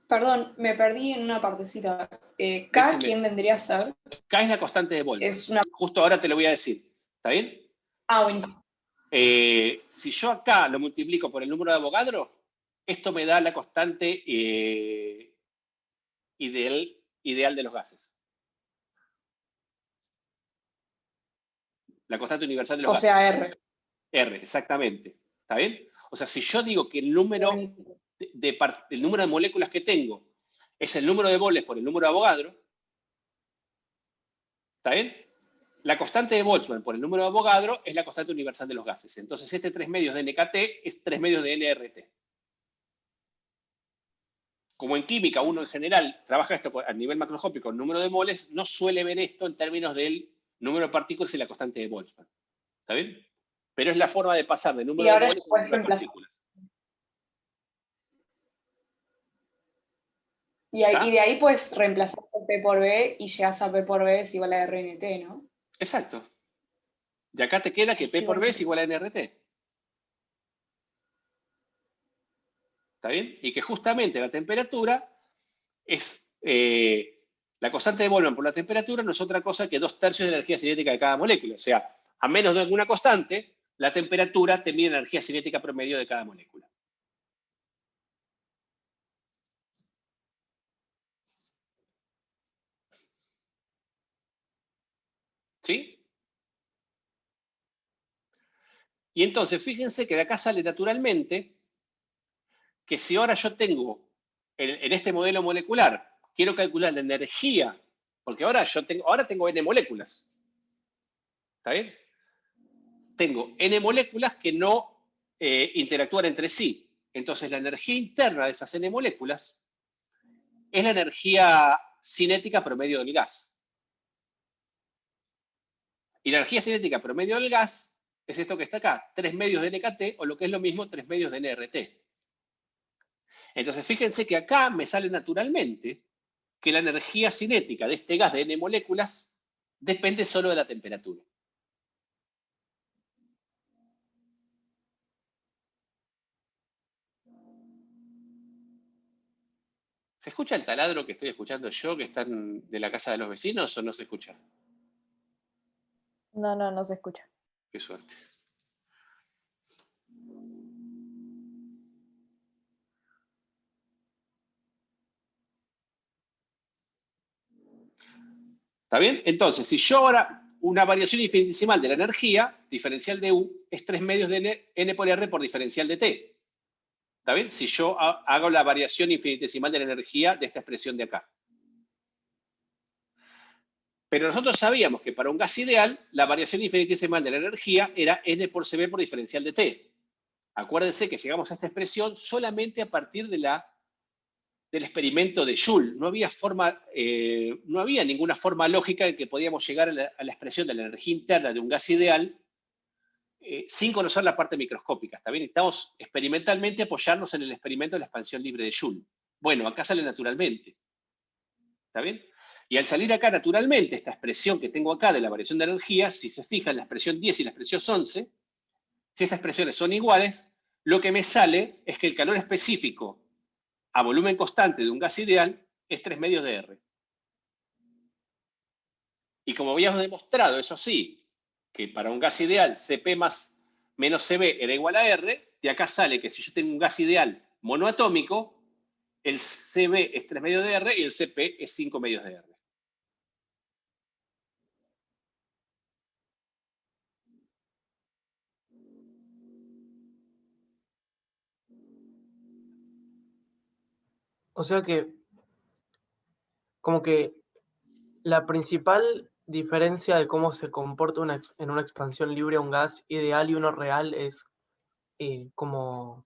D: Perdón, me perdí en una partecita. K,
A: Decime.
D: ¿quién vendría a ser?
A: K es la constante de Boltzmann.
D: Es una...
A: Justo ahora te lo voy a decir. ¿Está bien?
D: Ah, buenísimo.
A: Si yo acá lo multiplico por el número de Avogadro, esto me da la constante ideal de los gases. La constante universal de los gases.
D: O sea, R.
A: R, exactamente. ¿Está bien? O sea, si yo digo que el número el número de moléculas que tengo es el número de moles por el número de Avogadro, ¿está bien? La constante de Boltzmann por el número de Avogadro es la constante universal de los gases. Entonces, este 3 medios de NKT es 3 medios de NRT. Como en química uno en general trabaja esto a nivel macroscópico, el número de moles, no suele ver esto en términos del número de partículas y la constante de Boltzmann. ¿Está bien? Pero es la forma de pasar de número de moles a número de partículas.
D: Y de ahí puedes reemplazar P por B y llegas a P por B es igual a RNT, ¿no?
A: Exacto. De acá te queda que P por B es igual a NRT. ¿Está bien? Y que justamente la temperatura es... la constante de Boltzmann por la temperatura no es otra cosa que 2/3 de la energía cinética de cada molécula. O sea, a menos de alguna constante, la temperatura te mide la energía cinética promedio de cada molécula. ¿Sí? Y entonces, fíjense que de acá sale naturalmente que si ahora yo tengo, en este modelo molecular, quiero calcular la energía, porque ahora tengo N moléculas. ¿Está bien? Tengo N moléculas que no interactúan entre sí. Entonces, la energía interna de esas N moléculas es la energía cinética promedio del gas. Y la energía cinética promedio del gas es esto que está acá, 3 medios de NKT, o lo que es lo mismo, 3 medios de NRT. Entonces, fíjense que acá me sale naturalmente que la energía cinética de este gas de N moléculas depende solo de la temperatura. ¿Se escucha el taladro que estoy escuchando yo, que están de la casa de los vecinos, o no se escucha?
G: No, no se escucha.
A: Qué suerte. ¿Está bien? Entonces, si yo ahora, una variación infinitesimal de la energía, diferencial de U, es 3 medios de N por R por diferencial de T. ¿Está bien? Si yo hago la variación infinitesimal de la energía de esta expresión de acá. Pero nosotros sabíamos que para un gas ideal, la variación infinitesimal de la energía era N por CB por diferencial de T. Acuérdense que llegamos a esta expresión solamente a partir del experimento de Joule. No había ninguna forma lógica en que podíamos llegar a la expresión de la energía interna de un gas ideal sin conocer la parte microscópica. ¿Está bien? Estamos experimentalmente apoyarnos en el experimento de la expansión libre de Joule. Bueno, acá sale naturalmente. ¿Está bien? Y al salir acá naturalmente, esta expresión que tengo acá de la variación de energía, si se fijan, la expresión 10 y la expresión 11, si estas expresiones son iguales, lo que me sale es que el calor específico a volumen constante de un gas ideal es 3 medios de R. Y como habíamos demostrado, eso sí, que para un gas ideal Cp menos Cb era igual a R, de acá sale que si yo tengo un gas ideal monoatómico, el Cb es 3 medios de R y el Cp es 5 medios de R.
E: O sea que, como que la principal diferencia de cómo se comporta en una expansión libre un gas ideal y uno real es como,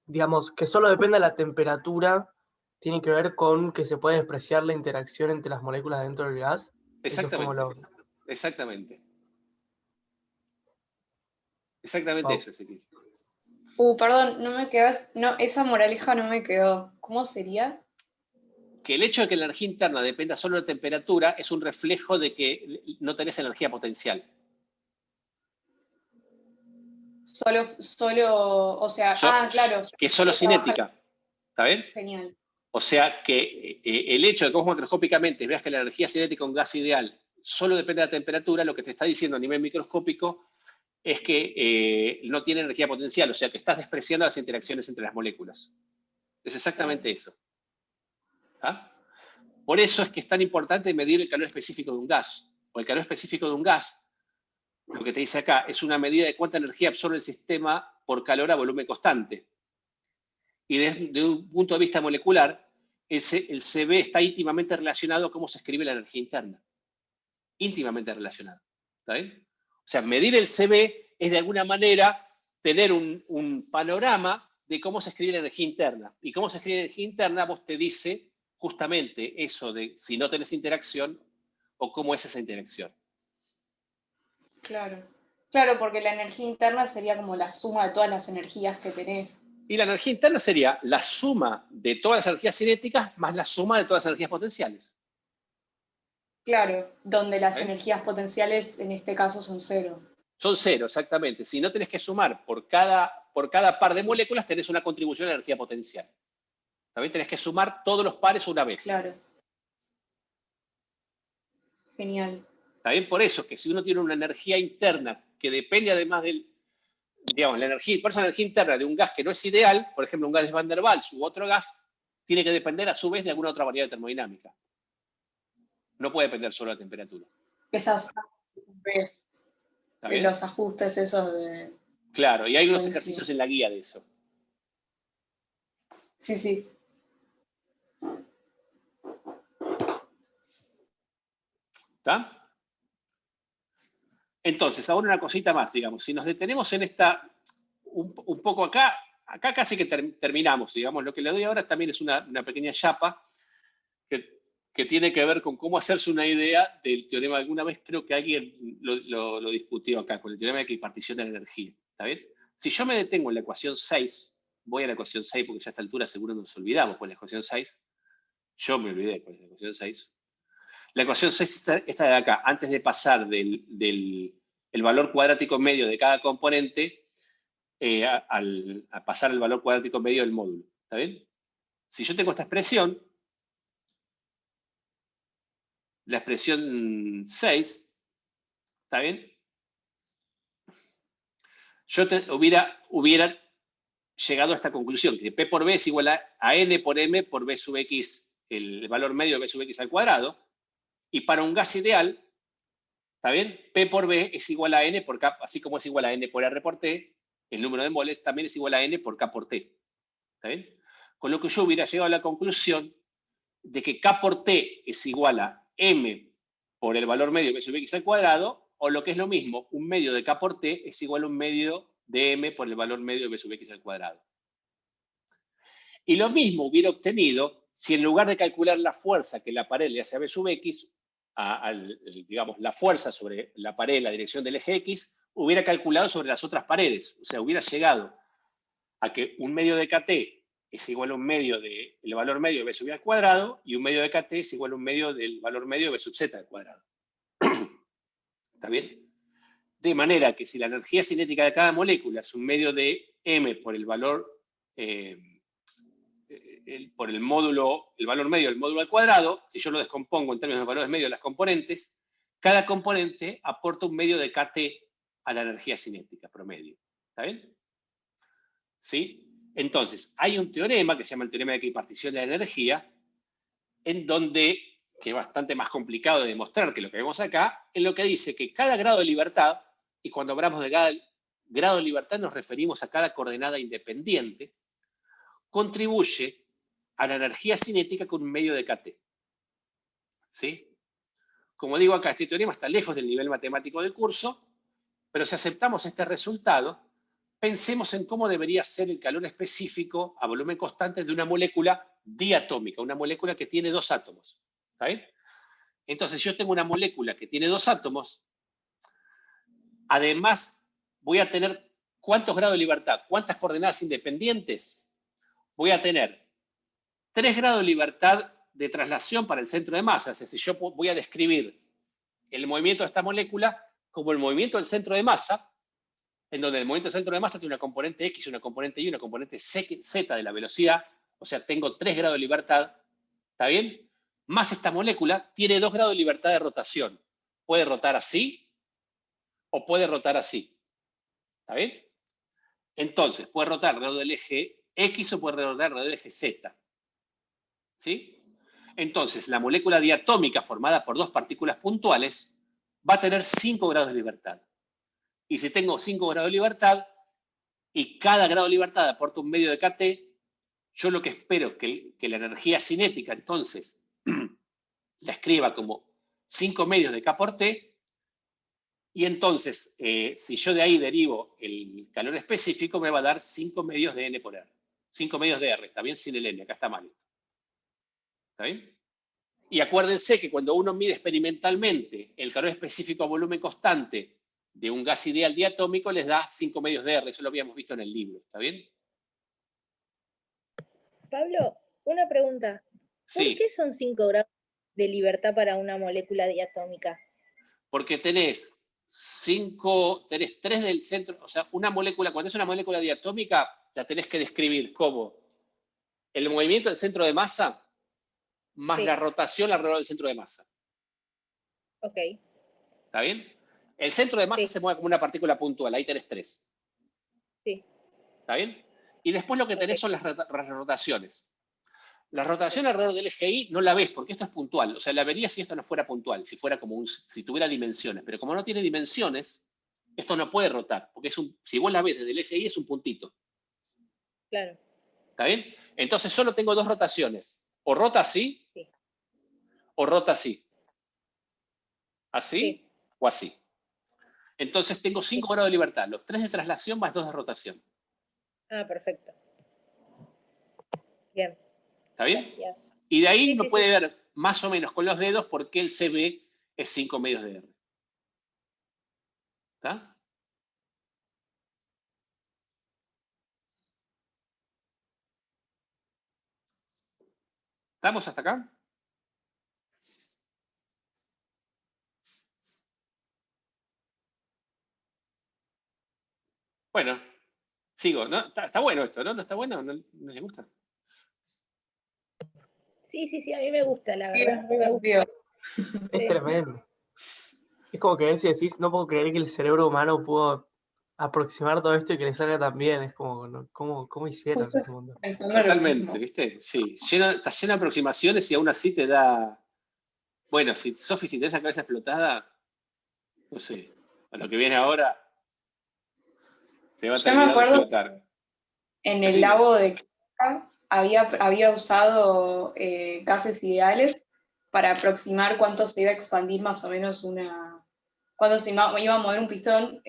E: digamos, que solo depende de la temperatura, tiene que ver con que se puede despreciar la interacción entre las moléculas dentro del gas.
A: Exactamente. Exactamente. Exactamente eso, Ezequiel.
D: Perdón, no me quedó, no, esa moraleja no me quedó. ¿Cómo sería?
A: que el hecho de que la energía interna dependa solo de la temperatura es un reflejo de que no tenés energía potencial.
D: O sea, claro.
A: Que es solo cinética. ¿Está bien?
D: Genial.
A: O sea que el hecho de que vos macroscópicamente veas que la energía cinética de un gas ideal solo depende de la temperatura, lo que te está diciendo a nivel microscópico es que no tiene energía potencial, o sea que estás despreciando las interacciones entre las moléculas. Es exactamente eso. ¿Ah? Por eso es que es tan importante medir el calor específico de un gas. O el calor específico de un gas, lo que te dice acá, es una medida de cuánta energía absorbe el sistema por calor a volumen constante. Y desde un punto de vista molecular, el CB está íntimamente relacionado a cómo se escribe la energía interna. Íntimamente relacionado. ¿Está bien? O sea, medir el CB es de alguna manera tener un panorama de cómo se escribe la energía interna. Y cómo se escribe la energía interna, vos te dice justamente eso de si no tenés interacción o cómo es esa interacción.
D: Claro. Claro, porque la energía interna sería como la suma de todas las energías que tenés.
A: Y la energía interna sería la suma de todas las energías cinéticas más la suma de todas las energías potenciales.
D: Claro, donde las energías potenciales en este caso son 0.
A: Son 0, exactamente. Si no tenés que sumar por cada par de moléculas, tenés una contribución de energía potencial. También tenés que sumar todos los pares una vez.
D: Claro. Genial.
A: También por eso, que si uno tiene una energía interna que depende además del, digamos, la energía interna de un gas que no es ideal, por ejemplo, un gas de Van der Waals u otro gas, tiene que depender a su vez de alguna otra variedad termodinámica. No puede depender solo de la temperatura.
D: Esas de los ajustes esos de...
A: Claro, y hay unos ejercicios en la guía de eso.
D: Sí, sí.
A: ¿Está? Entonces, ahora una cosita más, digamos. Si nos detenemos en esta, un poco acá casi que terminamos, digamos. Lo que le doy ahora también es una pequeña chapa que tiene que ver con cómo hacerse una idea del teorema. Alguna vez creo que alguien lo discutió acá, con el teorema de equipartición de la energía. ¿Está bien? Si yo me detengo en la ecuación 6, voy a la ecuación 6 porque ya a esta altura seguro nos olvidamos con la ecuación 6. Yo me olvidé con la ecuación 6. La ecuación 6 esta de acá, antes de pasar del valor cuadrático medio de cada componente a pasar el valor cuadrático medio del módulo. ¿Está bien? Si yo tengo esta expresión, la expresión 6, ¿está bien? Yo hubiera llegado a esta conclusión, que P por B es igual a N por M por B sub X, el valor medio de B sub X al cuadrado, y para un gas ideal, ¿está bien? P por B es igual a N por K, así como es igual a N por R por T, el número de moles también es igual a N por K por T. ¿Está bien? Con lo que yo hubiera llegado a la conclusión de que K por T es igual a M por el valor medio de B sub X al cuadrado, o lo que es lo mismo, un medio de K por T es igual a un medio de M por el valor medio de B sub X al cuadrado. Y lo mismo hubiera obtenido si en lugar de calcular la fuerza que la pared le hace a B sub X, digamos, la fuerza sobre la pared en la dirección del eje X, hubiera calculado sobre las otras paredes. O sea, hubiera llegado a que un medio de KT es igual a un medio del valor medio de B sub I al cuadrado y un medio de KT es igual a un medio del valor medio de B sub Z al cuadrado. ¿Está bien? De manera que si la energía cinética de cada molécula es un medio de M por el valor, por el valor medio del módulo al cuadrado, si yo lo descompongo en términos de valores medios de las componentes, cada componente aporta un medio de KT a la energía cinética promedio. ¿Está bien? ¿Sí? Entonces, hay un teorema que se llama el teorema de equipartición de la energía, en donde, que es bastante más complicado de demostrar que lo que vemos acá, en lo que dice que cada grado de libertad, y cuando hablamos de cada grado de libertad nos referimos a cada coordenada independiente, contribuye a la energía cinética con un medio de KT. ¿Sí? Como digo acá, este teorema está lejos del nivel matemático del curso, pero si aceptamos este resultado, pensemos en cómo debería ser el calor específico a volumen constante de una molécula diatómica, una molécula que tiene 2 átomos. ¿Está bien? Entonces, yo tengo una molécula que tiene 2 átomos, además voy a tener ¿cuántos grados de libertad? ¿Cuántas coordenadas independientes? Voy a tener 3 grados de libertad de traslación para el centro de masa. O sea, si yo voy a describir el movimiento de esta molécula como el movimiento del centro de masa, en donde el movimiento del centro de masa tiene una componente X, una componente Y, una componente Z de la velocidad, o sea, tengo 3 grados de libertad, ¿está bien? Más esta molécula tiene 2 grados de libertad de rotación. Puede rotar así o puede rotar así. ¿Está bien? Entonces, puede rotar alrededor del eje X o puede rotar alrededor del eje Z. ¿Sí? Entonces, la molécula diatómica formada por 2 partículas puntuales va a tener 5 grados de libertad. Y si tengo 5 grados de libertad y cada grado de libertad aporta un medio de kT, yo lo que espero que la energía cinética, entonces, la escriba como 5 medios de K por T, y entonces, si yo de ahí derivo el calor específico, me va a dar 5 medios de N por R. 5 medios de R, está bien, sin el N, acá está mal esto. ¿Está bien? Y acuérdense que cuando uno mide experimentalmente el calor específico a volumen constante de un gas ideal diatómico, les da 5 medios de R, eso lo habíamos visto en el libro, ¿está bien?
I: Pablo, una pregunta. ¿Por
A: Sí.
I: qué son 5 grados de libertad para una molécula diatómica?
A: Porque tenés 3 del centro, o sea, una molécula, cuando es una molécula diatómica, la tenés que describir como el movimiento del centro de masa más la rotación alrededor del centro de masa.
I: Ok.
A: ¿Está bien? El centro de masa se mueve como una partícula puntual, ahí tenés 3.
I: Sí.
A: ¿Está bien? Y después lo que tenés son las rotaciones. La rotación alrededor del eje Y no la ves porque esto es puntual. O sea, la verías si esto no fuera puntual, si fuera como si tuviera dimensiones. Pero como no tiene dimensiones, esto no puede rotar. Porque si vos la ves desde el eje Y es un puntito.
I: Claro.
A: ¿Está bien? Entonces solo tengo 2 rotaciones. O rota así, o rota así. Así o así. Entonces tengo 5 grados de libertad. Los 3 de traslación más 2 de rotación.
I: Ah, perfecto. Bien.
A: ¿Está bien?
I: Gracias.
A: Y de ahí uno puede ver más o menos con los dedos por qué el CB es 5 medios de R. ¿Está? ¿Estamos hasta acá? Bueno, sigo. ¿No? Está bueno esto, ¿no? ¿No está bueno? ¿No les gusta?
I: Sí, a mí me gusta, la verdad. Me gusta.
E: Es tremendo. Es como que a veces decís, no puedo creer que el cerebro humano pudo aproximar todo esto y que le salga tan bien. Es como, ¿no? ¿Cómo hicieron ese mundo?
A: Totalmente, ¿viste? Sí, está lleno de aproximaciones y aún así te da... Bueno, Sofi, si tenés la cabeza explotada, no sé, a lo que viene ahora, te va a terminar de explotar.
D: En el lago de Química había usado gases ideales para aproximar cuánto se iba a expandir más o menos cuando se iba a mover un pistón,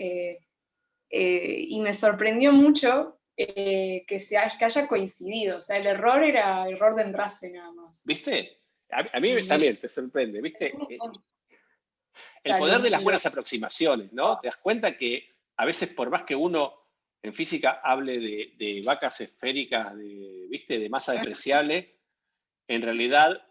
D: y me sorprendió mucho que haya coincidido. O sea, el error era error de enrase nada más.
A: ¿Viste? A mí también te sorprende, ¿viste? El poder de las buenas aproximaciones, ¿no? Te das cuenta que a veces por más que uno en física hable de vacas esféricas, ¿viste? De masa despreciable, en realidad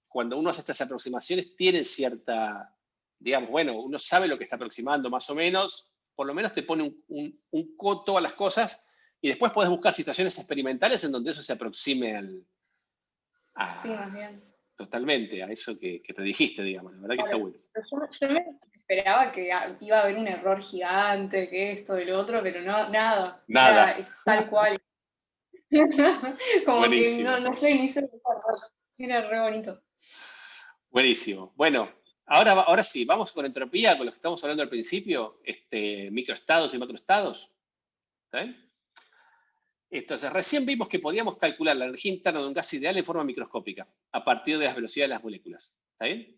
A: cuando uno hace estas aproximaciones tienen cierta, digamos, bueno, uno sabe lo que está aproximando más o menos, por lo menos te pone un coto a las cosas y después puedes buscar situaciones experimentales en donde eso se aproxime
D: sí, más bien.
A: Totalmente, a eso que te dijiste, digamos. La verdad que está bueno.
D: Yo me esperaba que iba a haber un error gigante, que esto, de lo otro, pero no, nada.
A: Nada.
D: Es tal cual. Como
A: buenísimo.
D: que no sé, ni se era re bonito.
A: Buenísimo. Bueno, ahora sí, vamos con entropía, con lo que estamos hablando al principio, microestados y macroestados. ¿Está bien? Entonces, recién vimos que podíamos calcular la energía interna de un gas ideal en forma microscópica, a partir de las velocidades de las moléculas. ¿Está bien?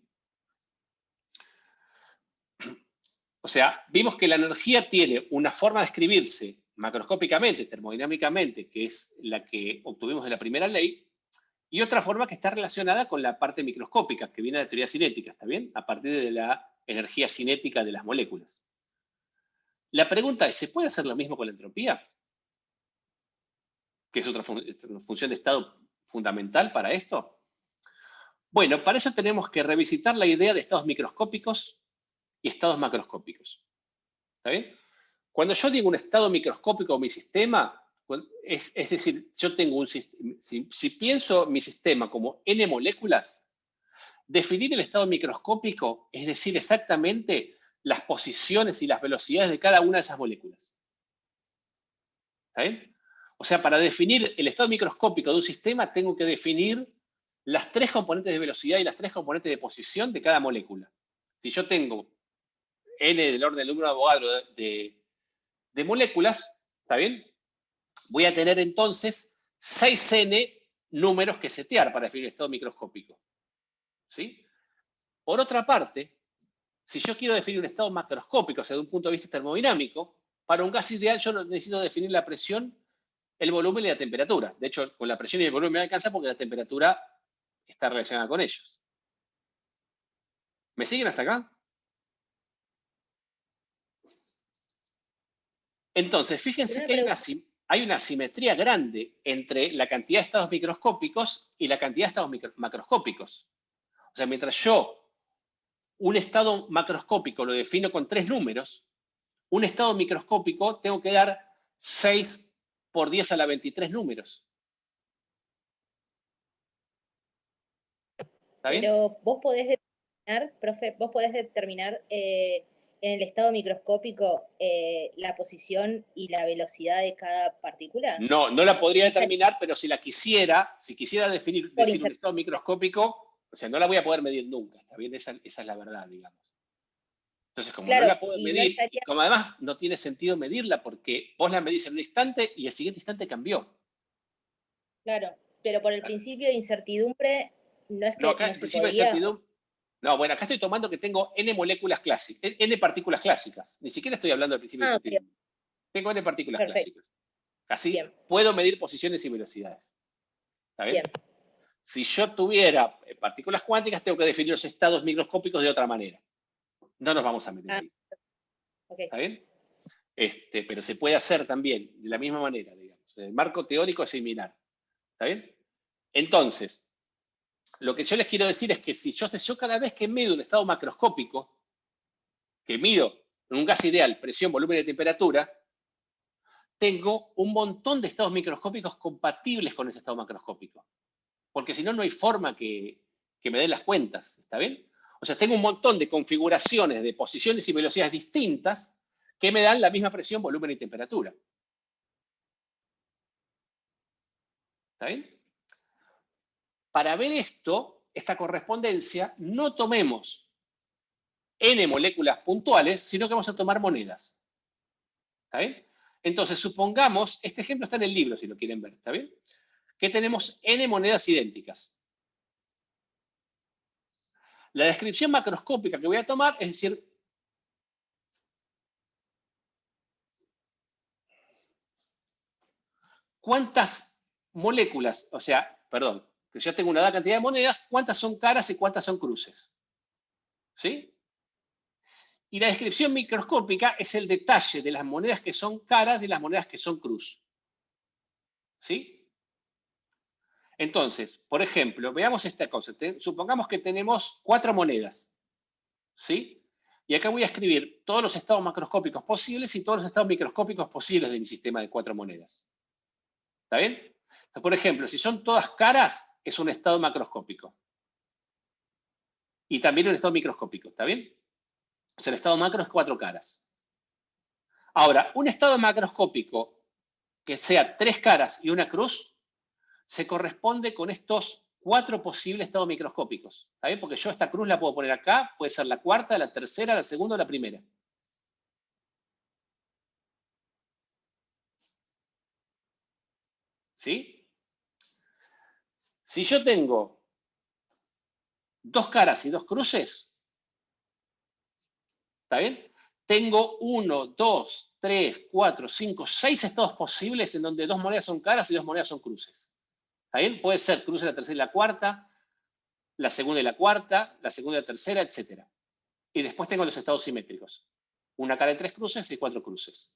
A: O sea, vimos que la energía tiene una forma de escribirse macroscópicamente, termodinámicamente, que es la que obtuvimos de la primera ley, y otra forma que está relacionada con la parte microscópica, que viene de la teoría cinética, ¿está bien? A partir de la energía cinética de las moléculas. La pregunta es, ¿se puede hacer lo mismo con la entropía? Que es otra función de estado fundamental para esto. Bueno, para eso tenemos que revisitar la idea de estados microscópicos y estados macroscópicos. ¿Está bien? Cuando yo digo un estado microscópico o mi sistema, es decir, yo tengo un sistema, si pienso mi sistema como n moléculas, definir el estado microscópico es decir exactamente las posiciones y las velocidades de cada una de esas moléculas. ¿Está bien? O sea, para definir el estado microscópico de un sistema, tengo que definir las 3 componentes de velocidad y las 3 componentes de posición de cada molécula. Si yo tengo n del orden del número de Avogadro de moléculas, ¿está bien? Voy a tener entonces 6n números que setear para definir el estado microscópico. ¿Sí? Por otra parte, si yo quiero definir un estado macroscópico, o sea, de un punto de vista termodinámico, para un gas ideal yo necesito definir la presión, el volumen y la temperatura. De hecho, con la presión y el volumen me alcanza porque la temperatura está relacionada con ellos. ¿Me siguen hasta acá? Entonces, fíjense que hay una asimetría grande entre la cantidad de estados microscópicos y la cantidad de estados macroscópicos. O sea, mientras yo un estado macroscópico lo defino con 3 números, un estado microscópico tengo que dar 6 por 10 a la 23 números. ¿Está bien?
I: Pero vos podés determinar, profe, vos podés determinar en el estado microscópico la posición y la velocidad de cada partícula.
A: No, no la podría determinar, pero si la quisiera, si quisiera decir un estado microscópico, o sea, no la voy a poder medir nunca, ¿está bien? Esa es la verdad, digamos. Entonces, como
I: claro,
A: no la puedo medir, y como además no tiene sentido medirla porque vos la medís en un instante y el siguiente instante cambió.
I: Claro, pero por el principio de incertidumbre no es que
A: No, acá
I: no
A: el
I: se
A: principio de
I: podía.
A: incertidumbre. No, bueno, acá estoy tomando que tengo n moléculas clásicas, n partículas clásicas. Ni siquiera estoy hablando del principio de incertidumbre. Tengo n partículas clásicas. Así puedo medir posiciones y velocidades. ¿Está bien? Si yo tuviera partículas cuánticas, tengo que definir los estados microscópicos de otra manera. No nos vamos a meter ahí. ¿Está bien? Pero se puede hacer también de la misma manera, digamos. El marco teórico es similar. ¿Está bien? Entonces, lo que yo les quiero decir es que si yo cada vez que mido un estado macroscópico, que mido en un gas ideal, presión, volumen y temperatura, tengo un montón de estados microscópicos compatibles con ese estado macroscópico. Porque si no, no hay forma que me den las cuentas. ¿Está bien? O sea, tengo un montón de configuraciones de posiciones y velocidades distintas que me dan la misma presión, volumen y temperatura. ¿Está bien? Para ver esto, esta correspondencia, no tomemos n moléculas puntuales, sino que vamos a tomar monedas. ¿Está bien? Entonces, supongamos, este ejemplo está en el libro, si lo quieren ver, ¿está bien? Que tenemos n monedas idénticas. La descripción macroscópica que voy a tomar es decir, ¿cuántas moléculas, o sea, perdón, que ya tengo una dada cantidad de monedas, cuántas son caras y cuántas son cruces? ¿Sí? Y la descripción microscópica es el detalle de las monedas que son caras y las monedas que son cruz. ¿Sí? Entonces, por ejemplo, veamos esta cosa. Supongamos que tenemos 4 monedas. ¿Sí? Y acá voy a escribir todos los estados macroscópicos posibles y todos los estados microscópicos posibles de mi sistema de 4 monedas. ¿Está bien? Entonces, por ejemplo, si son todas caras, es un estado macroscópico. Y también un estado microscópico. ¿Está bien? O sea, el estado macro es 4 caras. Ahora, un estado macroscópico que sea 3 caras y una cruz, se corresponde con estos 4 posibles estados microscópicos. ¿Está bien? Porque yo esta cruz la puedo poner acá, puede ser la cuarta, la tercera, la segunda o la primera. ¿Sí? Si yo tengo 2 caras y 2 cruces, ¿está bien? Tengo 1, 2, 3, 4, 5, 6 estados posibles en donde 2 monedas son caras y 2 monedas son cruces. ¿Está bien? Puede ser cruce la tercera y la cuarta, la segunda y la cuarta, la segunda y la tercera, etc. Y después tengo los estados simétricos. Una cara de 3 cruces y 4 cruces.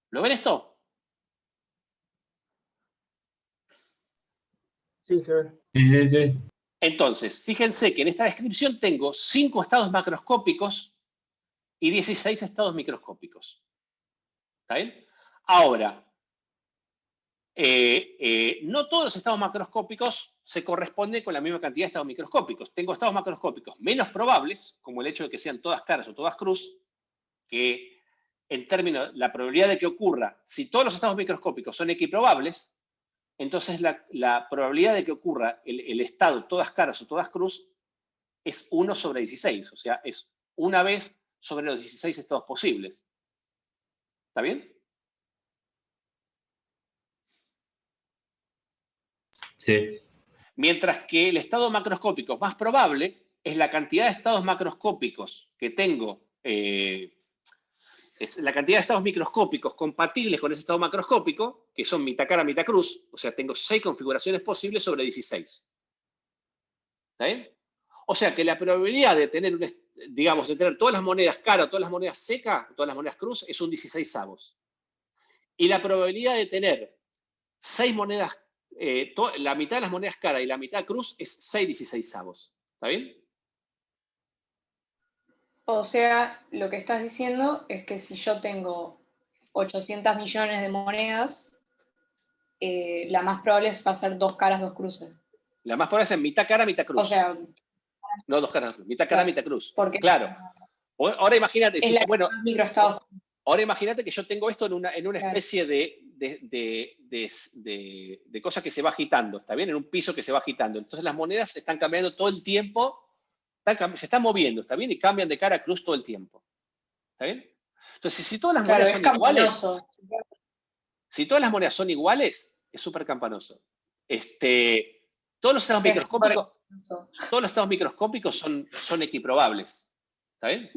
A: ¿Lo ven esto?
E: Sí, se ve.
H: Sí, sí, sí.
A: Entonces, fíjense que en esta descripción tengo 5 estados macroscópicos y 16 estados microscópicos. ¿Está bien? Ahora, no todos los estados macroscópicos se corresponden con la misma cantidad de estados microscópicos. Tengo estados macroscópicos menos probables, como el hecho de que sean todas caras o todas cruz, que en términos, la probabilidad de que ocurra, si todos los estados microscópicos son equiprobables, entonces la probabilidad de que ocurra el estado todas caras o todas cruz es 1 sobre 16, o sea, es una vez sobre los 16 estados posibles. ¿Está bien?
H: Sí.
A: Mientras que el estado macroscópico más probable es la cantidad de estados macroscópicos que tengo, es la cantidad de estados microscópicos compatibles con ese estado macroscópico, que son mitad cara, mitad cruz, o sea, tengo 6 configuraciones posibles sobre 16. ¿Está bien? O sea que la probabilidad de tener, digamos, de tener todas las monedas cara, todas las monedas seca, todas las monedas cruz, es un 16avos. Y la probabilidad de tener 6 monedas, la mitad de las monedas cara y la mitad cruz es 6 16avos. ¿Está bien?
D: O sea, lo que estás diciendo es que si yo tengo 800 millones de monedas, la más probable va a ser 2 caras, 2 cruces.
A: La más probable es mitad cara, mitad cruz.
D: O sea,
A: no 2 caras, mitad cara,
D: claro,
A: mitad cruz.
D: porque
A: Claro. Ahora imagínate,
D: es la
A: bueno,
D: microestados.
A: ahora imagínate que yo tengo esto en una
D: Claro.
A: especie de cosa que se va agitando, ¿está bien? En un piso que se va agitando. Entonces las monedas están cambiando todo el tiempo, se están moviendo, ¿está bien? Y cambian de cara a cruz todo el tiempo. ¿Está bien? Entonces, si todas las
D: Claro,
A: monedas
D: es
A: son iguales,
D: campanoso.
A: si todas las monedas son iguales, es súper campanoso. Todos los estados microscópicos, todos los estados microscópicos son equiprobables. ¿Está bien?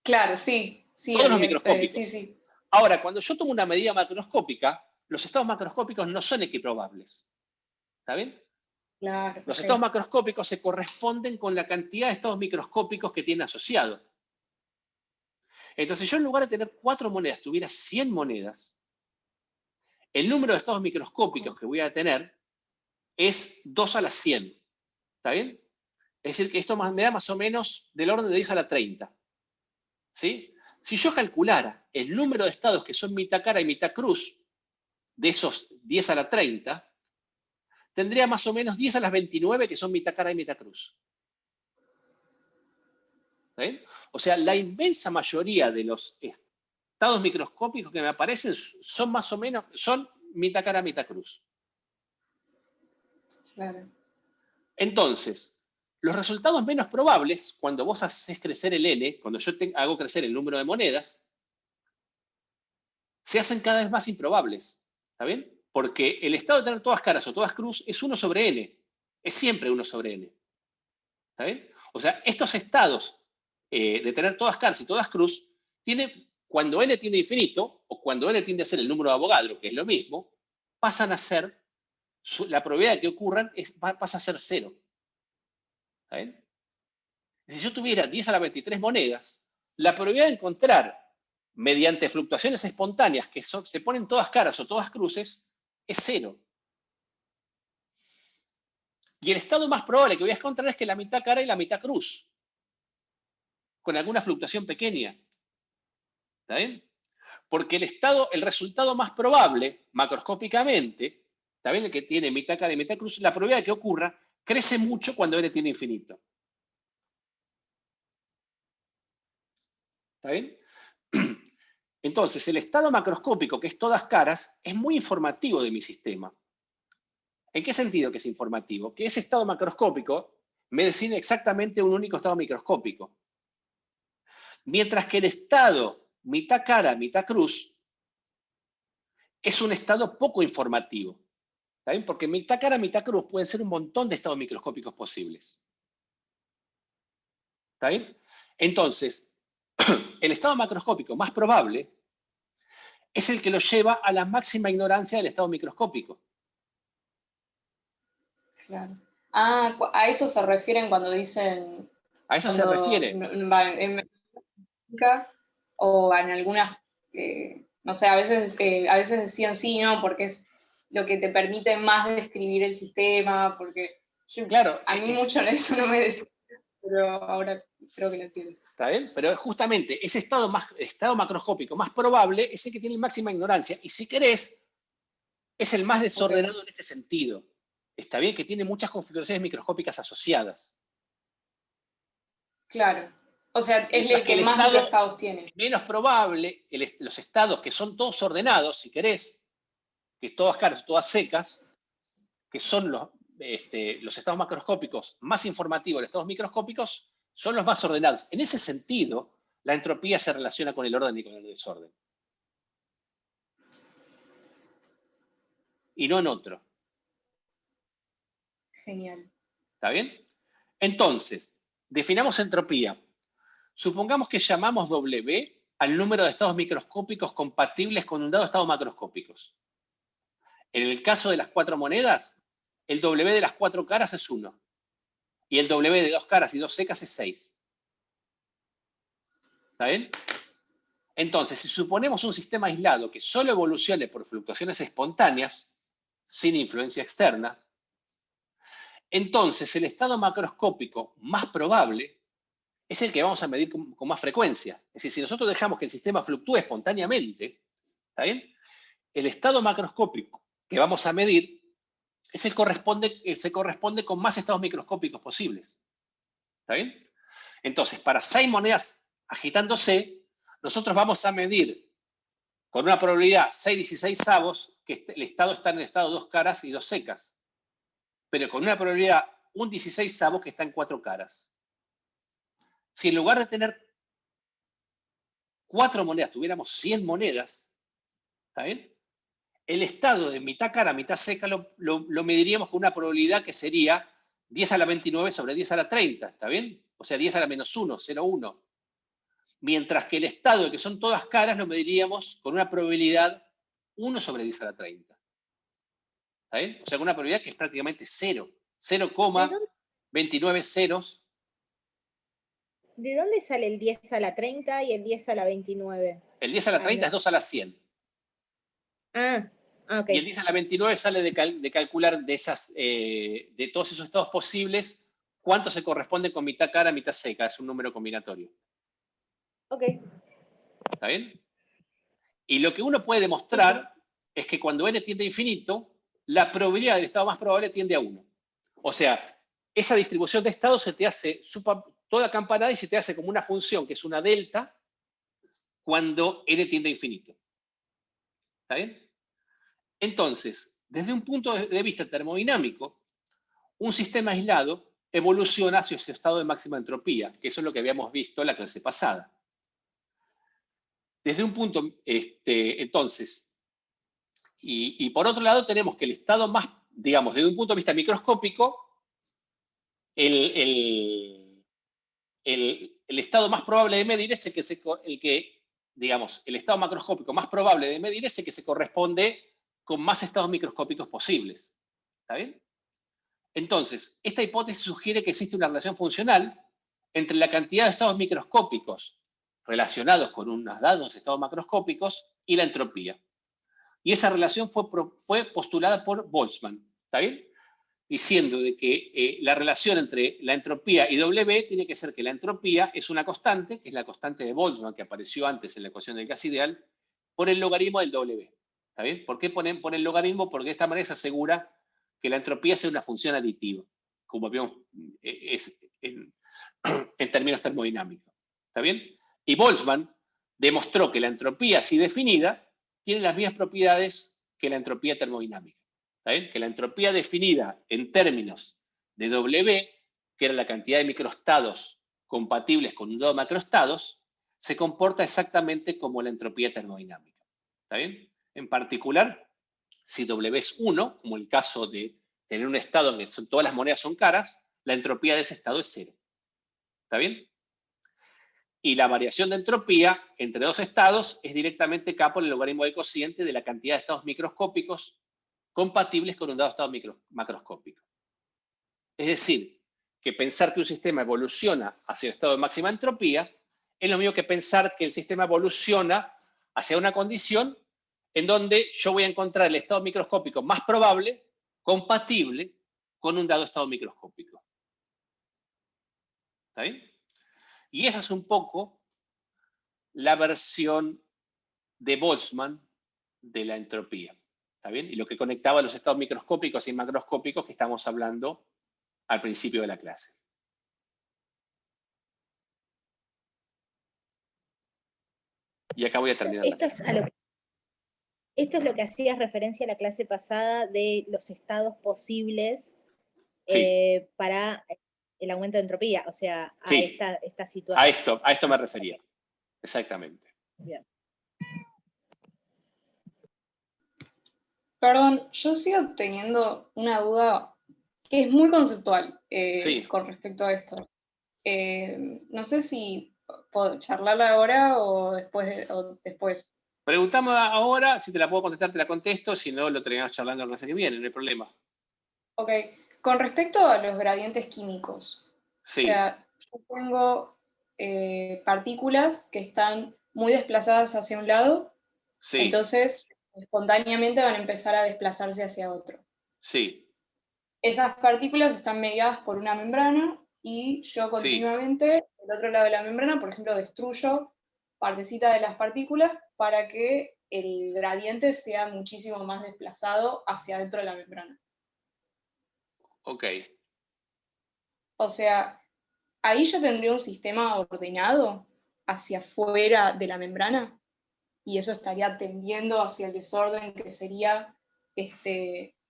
D: Claro, sí. Sí,
A: Todos los
D: evidente,
A: microscópicos.
D: sí, sí.
A: Ahora, cuando yo tomo una medida macroscópica, los estados macroscópicos no son equiprobables. ¿Está bien?
D: Claro,
A: Los
D: ok.
A: estados macroscópicos se corresponden con la cantidad de estados microscópicos que tienen asociado. Entonces, yo en lugar de tener 4 monedas, tuviera 100 monedas, el número de estados microscópicos que voy a tener es 2 a la 100. ¿Está bien? Es decir, que esto me da más o menos del orden de 10 a la 30. ¿Sí? Si yo calculara el número de estados que son mitad cara y mitad cruz, de esos 10 a la 30, tendría más o menos 10 a las 29 que son mitad cara y mitad cruz. ¿Está bien? O sea, la inmensa mayoría de los estados microscópicos que me aparecen son más o menos, son mitad cara, mitad cruz.
D: Claro.
A: Entonces, los resultados menos probables, cuando vos haces crecer el n, cuando yo hago crecer el número de monedas, se hacen cada vez más improbables. ¿Está bien? Porque el estado de tener todas caras o todas cruz es 1 sobre n. Es siempre 1 sobre n. ¿Está bien? O sea, estos estados de tener todas caras y todas cruz, cuando n tiende a infinito, o cuando n tiende a ser el número de Avogadro, que es lo mismo, pasan a ser, la probabilidad de que ocurran pasa a ser 0. ¿Está bien? Si yo tuviera 10 a la 23 monedas, la probabilidad de encontrar, mediante fluctuaciones espontáneas que se ponen todas caras o todas cruces, es 0. Y el estado más probable que voy a encontrar es que la mitad cara y la mitad cruz, con alguna fluctuación pequeña. ¿Está bien? Porque el resultado más probable, macroscópicamente, ¿está bien? El que tiene mitad cara y mitad cruz, la probabilidad de que ocurra crece mucho cuando n tiene infinito. ¿Está bien? Entonces, el estado macroscópico, que es todas caras, es muy informativo de mi sistema. ¿En qué sentido que es informativo? Que ese estado macroscópico me define exactamente un único estado microscópico. Mientras que el estado mitad cara, mitad cruz, es un estado poco informativo. ¿Está bien? Porque mitad cara, mitad cruz pueden ser un montón de estados microscópicos posibles. ¿Está bien? Entonces, el estado macroscópico más probable es el que lo lleva a la máxima ignorancia del estado microscópico.
D: Claro. Ah, a eso se refieren cuando dicen...
A: A eso se refiere.
D: En mecánica o en algunas... no sé, a veces decían sí, no, porque es lo que te permite más describir el sistema, porque
A: Claro,
D: a mí mucho en eso no me decía, pero ahora creo que lo entiendo.
A: ¿Está bien? Pero justamente ese estado macroscópico más probable es el que tiene máxima ignorancia. Y si querés, es el más desordenado en este sentido. Está bien que tiene muchas configuraciones microscópicas asociadas.
D: Claro. O sea, es el que más microestados tiene.
A: Menos probable, los estados que son todos ordenados, si querés, que todas caras, todas secas, que son los estados macroscópicos más informativos, los estados microscópicos, son los más ordenados. En ese sentido, la entropía se relaciona con el orden y con el desorden. Y no en otro.
D: Genial.
A: ¿Está bien? Entonces, definamos entropía. Supongamos que llamamos W al número de estados microscópicos compatibles con un dado estado macroscópicos. En el caso de las 4 monedas, el W de las 4 caras es 1. Y el W de 2 caras y 2 secas es 6. ¿Está bien? Entonces, si suponemos un sistema aislado que solo evolucione por fluctuaciones espontáneas, sin influencia externa, entonces el estado macroscópico más probable es el que vamos a medir con más frecuencia. Es decir, si nosotros dejamos que el sistema fluctúe espontáneamente, ¿está bien? El estado macroscópico que vamos a medir se corresponde con más estados microscópicos posibles. ¿Está bien? Entonces, para 6 monedas agitándose, nosotros vamos a medir con una probabilidad 6/16 que el estado está en el estado 2 caras y 2 secas. Pero con una probabilidad 1/16 que está en 4 caras. Si en lugar de tener 4 monedas tuviéramos 100 monedas, ¿está bien? El estado de mitad cara, mitad seca lo mediríamos con una probabilidad que sería 10 a la 29 sobre 10 a la 30, ¿está bien? O sea, 10 a la menos 1, 0,1. Mientras que el estado de que son todas caras lo mediríamos con una probabilidad 1 sobre 10 a la 30. ¿Está bien? O sea, con una probabilidad que es prácticamente 0. 0,29 ceros.
I: ¿De dónde sale el 10 a la 30 y el 10 a la 29?
A: El 10 a la 30 es 2 a la 100.
I: Ok.
A: Y el 10 a la 29 sale de calcular de todos esos estados posibles, cuánto se corresponde con mitad cara, mitad seca. Es un número combinatorio.
I: Ok.
A: ¿Está bien? Y lo que uno puede demostrar es que cuando n tiende a infinito, la probabilidad del estado más probable tiende a 1. O sea, esa distribución de estados se te hace toda acampanada y se te hace como una función que es una delta cuando n tiende a infinito. ¿Está bien? Entonces, desde un punto de vista termodinámico, un sistema aislado evoluciona hacia su estado de máxima entropía, que eso es lo que habíamos visto en la clase pasada. Desde un punto, entonces, y por otro lado tenemos que el estado más, digamos, desde un punto de vista microscópico, el estado más probable de medir es el estado macroscópico más probable de medir es el que se corresponde con más estados microscópicos posibles. ¿Está bien? Entonces, esta hipótesis sugiere que existe una relación funcional entre la cantidad de estados microscópicos relacionados con unos dados estados macroscópicos y la entropía. Y esa relación fue postulada por Boltzmann. ¿Está bien? Diciendo de que la relación entre la entropía y W tiene que ser que la entropía es una constante, que es la constante de Boltzmann que apareció antes en la ecuación del gas ideal, por el logaritmo del W. ¿Está bien? ¿Por qué ponen el logaritmo? Porque de esta manera se asegura que la entropía sea una función aditiva, como vemos en términos termodinámicos. ¿Está bien? Y Boltzmann demostró que la entropía así definida tiene las mismas propiedades que la entropía termodinámica. ¿Está bien? Que la entropía definida en términos de W, que era la cantidad de microestados compatibles con un dado de macroestados, se comporta exactamente como la entropía termodinámica. ¿Está bien? En particular, si W es 1, como el caso de tener un estado en que todas las monedas son caras, la entropía de ese estado es 0. ¿Está bien? Y la variación de entropía entre dos estados es directamente K por el logaritmo del cociente de la cantidad de estados microscópicos compatibles con un dado estado macroscópico. Es decir, que pensar que un sistema evoluciona hacia el estado de máxima entropía es lo mismo que pensar que el sistema evoluciona hacia una condición en donde yo voy a encontrar el estado microscópico más probable, compatible con un dado estado microscópico. ¿Está bien? Y esa es un poco la versión de Boltzmann de la entropía. ¿Está bien? Y lo que conectaba los estados microscópicos y macroscópicos que estamos hablando al principio de la clase. Y acá voy a terminar.
I: Esto es lo que hacías referencia a la clase pasada de los estados posibles
A: Sí.
I: para el aumento de entropía, o sea, a
A: Sí.
I: esta situación.
A: A esto me refería. Exactamente.
I: Bien.
D: Perdón, yo sigo teniendo una duda que es muy conceptual
A: Sí.
D: con respecto a esto. No sé si puedo charlarla ahora o después.
A: Preguntamos ahora, si te la puedo contestar, te la contesto, si no, lo terminamos charlando en la clase que viene, no hay problema.
D: Ok, con respecto a los gradientes químicos,
A: Sí.
D: o sea, yo tengo partículas que están muy desplazadas hacia un lado,
A: Sí.
D: entonces espontáneamente van a empezar a desplazarse hacia otro.
A: Sí.
D: Esas partículas están mediadas por una membrana y yo continuamente, del otro lado de la membrana, por ejemplo, destruyo partecitas de las partículas para que el gradiente sea muchísimo más desplazado hacia adentro de la membrana.
A: Ok.
D: O sea, ahí yo tendría un sistema ordenado hacia afuera de la membrana y eso estaría tendiendo hacia el desorden que sería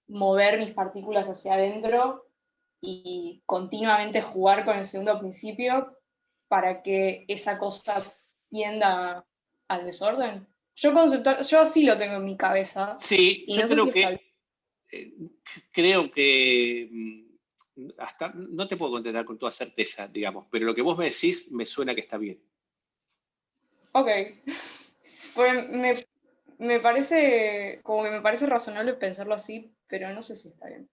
D: mover mis partículas hacia adentro y continuamente jugar con el segundo principio para que esa cosa tienda al desorden. Yo así lo tengo en mi cabeza.
A: Sí,
D: y
A: yo
D: no sé
A: creo
D: si está bien.
A: creo que hasta no te puedo contestar con toda certeza, digamos, pero lo que vos me decís me suena que está bien.
D: Ok. Pues me parece razonable pensarlo así, pero no sé si está bien.